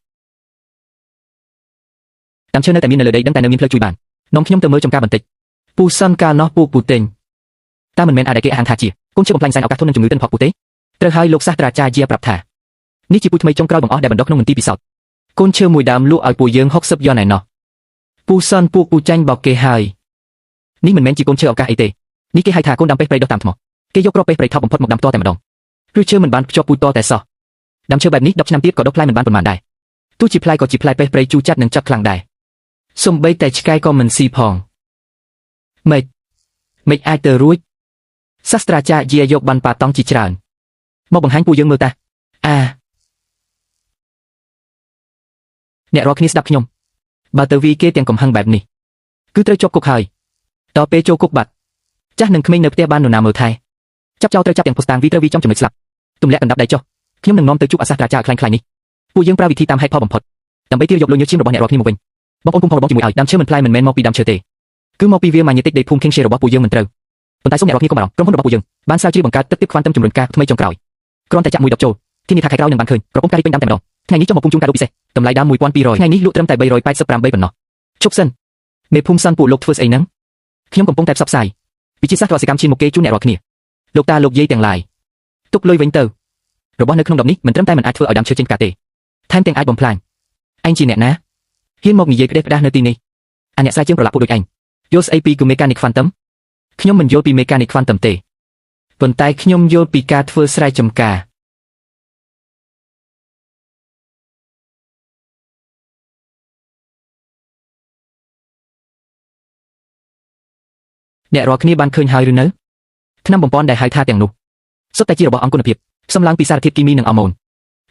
ដើមឈើនៅតែមាននៅលើដីដឹងតែនៅមានផ្លូវជួយបាននាំខ្ញុំទៅមើលចំការបន្តិចពូសិនកាលនោះពូទិញតែមិនមែនអាចគេអាហាងថាជាកូនឈើបំផ្លាញសែនឱកាសធន់នឹងជំងឺទិនផកពូទេត្រូវហើយលោកសាស្ត្រាចារ្យប្រាប់ថានេះជាពូថ្មីចុងក្រោយបង្អស់ដែលបណ្ដុះក្នុងមន្ទីរពិសោធន៍កូនឈើមួយដើមលក់ឲ្យពូយើង60យ៉នឯណោះពូសិនពូចាញ់បោកគេហើយនេះមិនមែនជាកូនឈើឱកាសអីទេនេះគេហៅថាកូនដាំពេះព្រៃដុះតាមថ្មគេយកគ្រាប់ពេះព្រៃថោកបំផុតមកដាំតតែម្ដងឬឈើមិនបានភ្ជាប់ពូតតែសោះដាំឈើបែបនេះ10ឆ្នាំទៀតក៏ដុះផ្លែមិនបានប៉ុន្មានដែរទោះជាផ្លែក៏ជាផ្លែពេះព្រៃជូរចាត់និងចាប់ខ្លាំងដែរសំបីតែឆ្កែក៏មិនស៊ីផងមិនអាចទៅរួចសាស្ត្រាចារ្យយាយកបានប៉ាតង់ជាច្រើនមកបង្ហាញពូយើងមើលតាអ្នករាល់គ្នាស្ដាប់ខ្ញុំបើទៅវាគេទាំងកំហឹងបែបនេះគឺត្រូវជាប់គុកហើយដល់ពេលចូលគុកបាត់ចាស់និងក្មេងនៅផ្ទះបាននរណាមើលថែចាប់ចោលត្រូវចាប់ទាំងពុស្តាងវាត្រូវវាចំចំណុចស្លាប់ទម្លាក់កណ្ដាប់ដៃចុះខ្ញុំនឹងនាំទៅជួបអាសាស្ត្រាចារ្យខ្លាំងៗនេះពូយើងប្រើវិធីតាមហេតុផលបំផុតដើម្បីទាញយកលុយញើសឈាមរបស់អ្នករាល់គ្នាមកវិញបងប្អូនភូមិផងរបស់ជាមួយឲ្យដើមឈើមិនផ្លែមិនមែនមកពីដើមឈើទេគឺមកពីវាម៉ាញេទិកនៃភូមិ Kingshe របស់ពូយើងមិនត្រូវប៉ុន្តែសូមអ្នករាល់គ្នាកុំបារម្ភក្រុមហ៊ុនរបស់ពូយើងបានស្រាវជ្រាវបង្កើតទឹកទាប Quantum ជំរុញការថ្មីចុងក្រោយគ្រាន់តែចាក់មួយដប់ចូលធានាថាខែក្រោយនឹងបានឃើញប្រពន្ធការីពេញដើមតែម្ដងថ្ងៃនេះចុះមកភូមិជូនកាដូពិសេសតម្លៃដើម1200ថ្ងៃនេះលក់ត្រឹមតែ388ប៉ុណ្ណោះជប់សិនមេភូមិសាន់ពួកលោកធ្វើស្អីហ្នឹងខ្ញុំកំពុងតែផ្សព្វផ្សាយវិជាសាស្ត្រកសិកម្មឈានមកគេជូនអ្នករាល់គ្នាលោកតាលោកយាយទាំងឡាយទុកលុយវិញទៅរបស់នៅក្នុងដបនេះមិនត្រឹមតែមិនអាចធ្វើឲ្យដើមឈើចេញផ្កាទេថែមទាំងអាចបំផ្លាញឯងជាអ្នកណាហ៊ានមកនិយាយផ្ដេសផ្ដាសនៅទីនេះអាអ្នកស្រាវជ្រាវប្រឡាក់ពួកដូចឯងយល់ស្អីពីគឺ Mechanic Quantum ខ្ញុំមិនយល់ពី Mechanic Quantum ទេប៉ុន្តែខ្ញុំយល់ពីការធ្វើស្រែចម្ការអ្នករាល់គ្នាបានឃើញហើយឬនៅថ្នាំបំពន់ដែលហៅថាទាំងនោះសុទ្ធតែជារបស់អង្គគុណភាពផ្សំឡើងពីសារធាតុគីមីនិងអរម៉ូន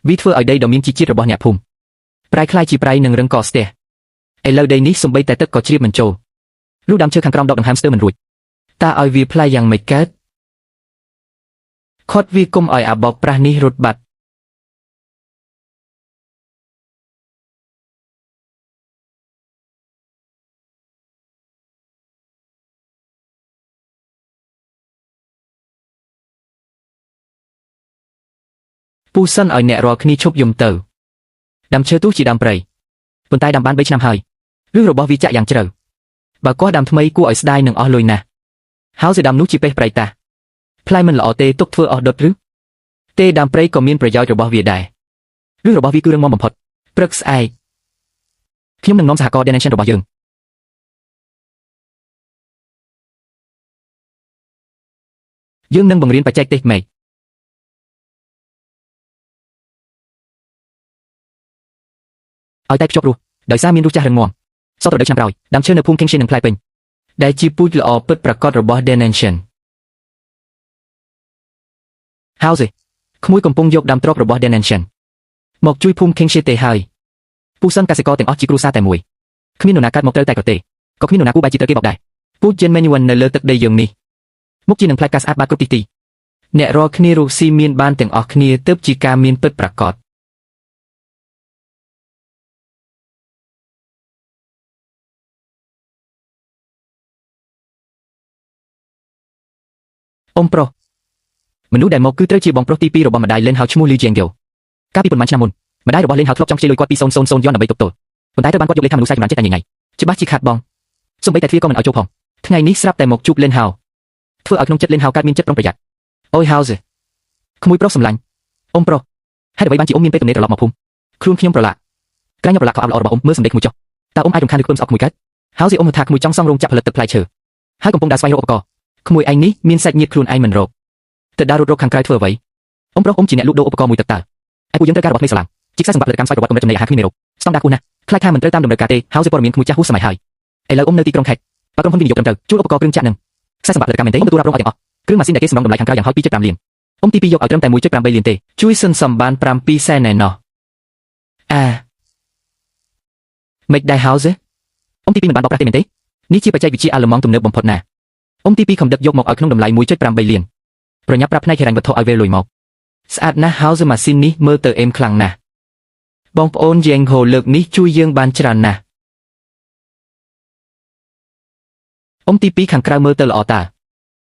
វាធ្វើឲ្យដីដ៏មានជីជាតិរបស់អ្នកភូមិប្រៃคล้ายជាប្រៃនិងរឹងកស្ទះឥឡូវដីនេះសំបីតែទឹកក៏ជ្រាបមិនចូលលុះដើមឈើខាងក្រោមដកដង្ហើមស្ទើរមិនរួចតើឲ្យវាផ្លែយ៉ាងម៉េចកើតខាត់វាគុំឲ្យអាបោកប្រាស់នេះរត់បាត់ពូសិនឲ្យអ្នករាល់គ្នាឈប់យំទៅដើមឈើទោះជាដើមព្រៃប៉ុន្តែដាំបាន3ឆ្នាំហើយឬរបស់វាចាក់យ៉ាងជ្រៅបើកោះដើមថ្មីគួរឲ្យស្ដាយនឹងអស់លុយណាស់ហើយសេដើមនោះជាពេះព្រៃតាផ្លែមិនល្អទេទុកធ្វើអស់ដុតឬទេដើមព្រៃក៏មានប្រយោជន៍របស់វាដែរឬរបស់វាគឺរឹងមាំបំផុតព្រឹកស្អែកខ្ញុំនឹងនាំសហករណ៍ Donation របស់យើងនឹងបង្រៀនបច្ចេកទេសមេឃឲ្យតែភ្ជាប់រស់ដោយសារមានរសចាស់រឹងមាំសតរដូវឆ្នាំក្រោយដើមឈើនៅភូមិ Kingshe នឹងផ្លែពេញដែលជាពូជល្អពិតប្រាកដរបស់ Donation ហើយសេក្មួយកំពុងយកដើមទ្រព្យរបស់ Donation មកជួយភូមិ Kingshe ទេហើយពូសិនកសិករទាំងអស់ជាគ្រួសារតែមួយគ្មាននរណាកើតមកត្រូវតែក្រទេ ក៏គ្មាននរណាគូបាយជាត្រូវគេបោកដែរពូជ Gen Manual នៅលើទឹកដីយើងនេះមុខជានឹងផ្លែកាស្អាតបាតគ្រប់ទីអ្នករាល់គ្នារកស៊ីមានបានទាំងអស់គ្នាទើបជាការមានពិតប្រាកដអ៊ំប្រុសមនុស្សដែលមកគឺត្រូវជាបងប្រុសទី2របស់ម្ដាយលេនហៅឈ្មោះលីជាងយ៉ូកាលពីប៉ុន្មានឆ្នាំមុនម្ដាយរបស់លេនហៅធ្លាប់ចង់ខ្ចីលុយគាត់ពី000យ៉នដើម្បីទប់ទល់ប៉ុន្តែត្រូវបានគាត់យកលេខថាមនុស្សសាយចម្រានចិត្តតែញ៉ៃច្បាស់ជាខាតបងសូម្បីតែទ្វារក៏មិនឲ្យចូលផងថ្ងៃនេះស្រាប់តែមកជួបលេនហៅធ្វើឲ្យក្នុងចិត្តលេនហៅកើតមានចិត្តប្រុងប្រយ័ត្នអូយហៅសេក្មួយប្រុសសម្លាញ់អ៊ំប្រុសហេតុអ្វីបានជាអ៊ំមានពេលទំនេរត្រឡប់មកភូមិខ្លួនខ្ញុំប្រឡាក់ក្រែងប្រឡាក់ខោអាប់ល្អរបស់អ៊ំមើលសម្ដេចក្មួយចុះតើអ៊ំអាចរំខានឬខ្ពើមស្អប់ក្មួយកើតហៅសេអ៊ំថាក្មួយចង់សង់រោងចក្រផលិតទឹកផ្លែឈើហើយកំពុងដើរស្វែងរកឧបករណ៍ក្មួយឯងនេះមានសាច់ញាតិខ្លួនឯងមិនរកទៅដើររត់រកខាងក្រៅធ្វើអ្វីអ៊ំប្រុសអ៊ំជាអ្នកលក់ដូរឧបករណ៍មួយទឹកតើឯពួកយើងត្រូវការរបស់ក្មេងស្រឡាំងជាខ្សែសង្វាក់ផលិតកម្មស្វ័យប្រវត្តិកម្រិតចំណីអាហារគ្មានមេរោគស្តង់ដារខ្ពស់ណាស់ខ្លាចថាមិនត្រូវតាមតម្រូវការទេហៅសេព័ត៌មានក្មួយចាស់ហួសសម័យហើយឥឡូវអ៊ំនៅទីក្រុងខេត្តបើក្រុមហ៊ុនវិនិយោគត្រឹមត្រូវជួលឧបករណ៍គ្រឿងចក្រនឹងខ្សែសង្វាក់ផលិតកម្មមែនទេអ៊ំទទួលរ៉ាប់រងឲ្យទាំងអស់គ្រឿងម៉ាស៊ីនដែលគេសម្រង់តម្លៃខាងក្រៅយ៉ាងហោច2.5លានអ៊ំទី2យកឲ្យត្រឹមតែ1.8លានទេជួយសន្សំបាន7សែនណែណោះមិនដែរហៅសេអ៊ំទី2មិនបានបោកប្រាស់ទេមែនទេនេះជាបច្ចេកវិទ្យាអាល្លឺម៉ង់ទំនើបបំផុតណាស់អ៊ំទី2ខំដឹកយកមកឲ្យក្នុងតម្លៃ1.8លានប្រញាប់ប្រាប់ផ្នែកហិរញ្ញវត្ថុឲ្យវេលុយមកស្អាតណាស់ហៅសេម៉ាស៊ីននេះមើលទៅអេមខ្លាំងណាស់បងប្អូនយេងហូលើកនេះជួយយើងបានច្រើនណាស់អ៊ំទី2ខាងក្រៅមើលទៅល្អតា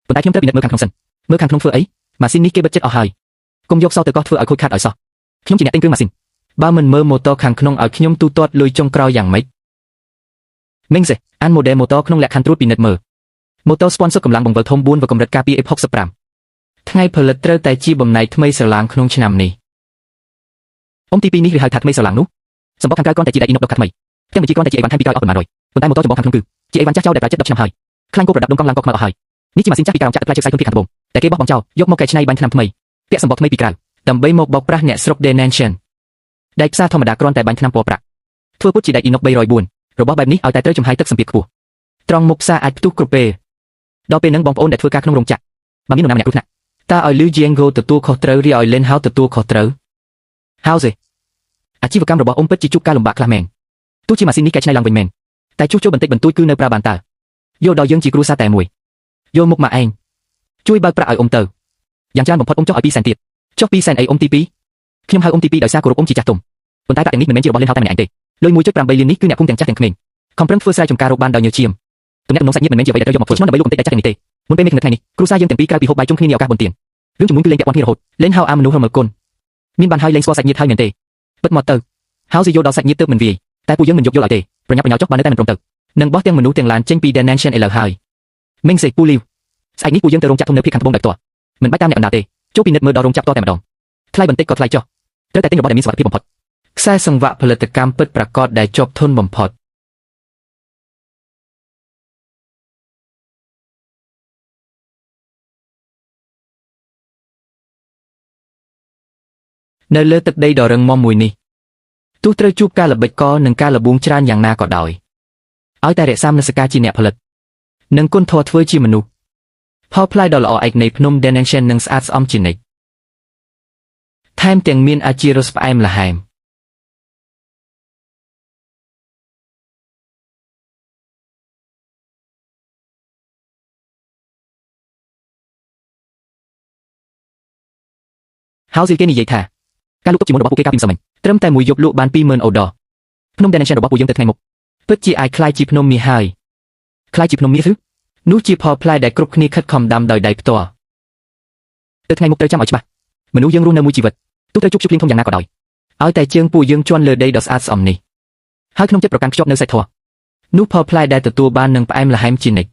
ប៉ុន្តែខ្ញុំត្រូវពិនិត្យមើលខាងក្នុងសិនមើលខាងក្នុងធ្វើអីម៉ាស៊ីននេះគេបិទចិត្តអស់ហើយកុំយកសោទៅកោះធ្វើឲ្យខូចខាតឲ្យសោះខ្ញុំជាអ្នកទិញគ្រឿងម៉ាស៊ីនបើមិនមើលម៉ូទ័រខាងក្នុងឲ្យខ្ញុំទូទាត់លុយចុងក្រោយយ៉ាងម៉េចមិញសេអានម៉ូដែលម៉ូទ័រក្នុងលក្ខខណ្ឌត្រួតពិនិត្យមើលម៉ូទ័រស្ពាន់សុខកម្លាំងបង្វិលធំ4វកម្រិតការពារ F65 ថ្ងៃផលិតត្រូវតែជាបំណែកថ្មីស្រឡាងក្នុងឆ្នាំនេះអ៊ំទី2នេះឬហៅថាថ្មីស្រឡាងនោះសម្បកខាងក្រៅគ្រាន់តែជាដៃអ៊ីណុកដុសខាត់ថ្មីតែបញ្ជីគ្រាន់តែជាអីវ៉ាន់ថែមពីក្រោយអស់ប្រមាណ100ប៉ុន្តែម៉ូទ័រចម្បងខាងក្នុងគឺជាអីវ៉ាន់ចាស់ចោលដែលប្រើចិត្ត10ឆ្នាំហើយខ្លាញ់គោប្រដាប់ដុំកង់ឡើងក៏ខ្មៅអស់ហើយនេះជាម៉ាស៊ីនចាស់ពីការរំចាក់ទឹកផ្លែឈើខ្សែក្នុងទីខាងត្បូងតែគេបោះបង់ចោលយកមកកែច្នៃបាញ់ថ្នាំថ្មីពាក់សម្បកថ្មីពីក្រៅដើម្បីមកបោកប្រាស់អ្នកស្រុក Denantion ដែកផ្សារធម្មតាគ្រាន់តែបាញ់ថ្នាំពណ៌ប្រាក់ធ្វើពុតជាដែកអ៊ីណុក304របស់បែបនេះឲ្យតែត្រូវចំហាយទឹកសម្ពាធខ្ពស់ត្រង់មុខផ្សារអាចផ្ទុះគ្រប់ពេលដល់ពេលហ្នឹងបងប្អូនដែលធ្វើការក្នុងរោងចក្របើមាននរណាម្នាក់គ្រោះថ្នាក់តើឲ្យលឺ Django ទទួលខុសត្រូវឬឲ្យ Len Hao ទទួលខុសត្រូវហៅសេអាជីវកម្មរបស់អ៊ំពិតជាជួបការលំបាកខ្លះមែនទោះជាម៉ាស៊ីននេះកែច្នៃឡើងវិញមែនតែជួសជុលបន្តិចបន្តួចគឺនៅប្រើបានតើយកដល់យើងជាគ្រួសារតែមួយយកមុខមកឯងជួយបើកប្រាក់ឲ្យអ៊ំទៅយ៉ាងច្រើនបំផុតអ៊ំចុះឲ្យ2សែនទៀតចុះ2សែនអីអ៊ំទី2ខ្ញុំហៅអ៊ំទី2ដោយសារគោរពអ៊ំជាចាស់ទុំប៉ុន្តែប្រាក់ទាំងនេះមិនមែនជារបស់លេនហៅតែម្នាក់ឯងទេលុយ1.8លាននេះគឺអ្នកភូមិទាំងចាស់ទាំងក្មេងខំប្រឹងធ្វើស្រែចម្ការរកបានដោយញើសឈាមទំនាក់ទំនងសាច់ញាតិមិនមែនជាអ្វីដែលត្រូវយកមកធ្វើឆ្នោតដើម្បីលុបបំពេញតែចាស់ទាំងនេះទេមុនពេលមេឃនៅថ្ងៃនេះគ្រួសារយើងទាំងពីរក្រៅពីហូបបាយជុំគ្នានេះឱកាសបុណ្យទានរឿងជំនួយគឺលេងពាក់ព័ន្ធគ្នារហូតលេងហៅអាមនុស្សរមើលគុណមានបានហើយលេងស្គាល់សាច់ញាតិហើយមែនទេពិតមកទៅហៅស៊ីយកដល់សាច់ញាតិទៅមិនវាយតែពួកយើងមិនយកឲ្យទេប្រញាប់ប្រញាល់ចុះបាននៅតែមិនព្រមទៅនឹងបោះទាំងមនុស្សទាំងឡានចេញពី Denantion ឥឡូវហើយមិញសេពូលីវស្អែកនេះពួកយើងទៅរោងចក្រធំនៅភាគខាងត្បូងដោយផ្ទាល់មិនបាច់តាមអ្នកអណ្ដាតទេចូលពិនិត្យមើលដល់រោងចក្រតតែម្ដងថ្លៃបន្តិចក៏ថ្លៃចុះត្រូវតែទិញរបស់ដែលមានសុវត្ថិភាពបំផុតខ្សែសង្វាក់ផលិតកម្មពិតប្រាកដដែលជាប់ធន់បំផុតនៅលើទឹកដីដ៏រឹងមាំមួយនេះទោះត្រូវជួបការល្បិចកលនិងការលបួងច្រើនយ៉ាងណាក៏ដោយឲ្យតែរក្សាមនសិការជាអ្នកផលិតនិងគុណធម៌ធ្វើជាមនុស្សផលផ្លែដ៏ល្អឯកនៃភ្នំ Denantion នឹងស្អាតស្អំជានិច្ចថែមទាំងមានអាជីរសផ្អែមល្ហែមហើយគេនិយាយថាការលក់ទុកជាមុនរបស់ពួកគេកាលពីម្សិលមិញត្រឹមតែមួយយប់លក់បាន 20,000 អូដ័រភ្នំ Denantion របស់ពួកយើងទៅថ្ងៃមុខពិតជាអាចខ្លាយជាភ្នំមាសហើយខ្លាយជាភ្នំមាសឬនោះជាផលផ្លែដែលគ្រប់គ្នាខិតខំដាំដោយដៃផ្ទាល់ទៅថ្ងៃមុខត្រូវចាំឲ្យច្បាស់មនុស្សយើងរស់នៅមួយជីវិតទោះត្រូវជួបភ្លៀងធំយ៉ាងណាក៏ដោយឲ្យតែជើងពួកយើងជន់លើដីដ៏ស្អាតស្អំនេះហើយក្នុងចិត្តប្រកាន់ខ្ជាប់នៅសេចធម៌នោះផលផ្លែដែលទទួលបាននឹងផ្អែមល្ហែមជានិច្ច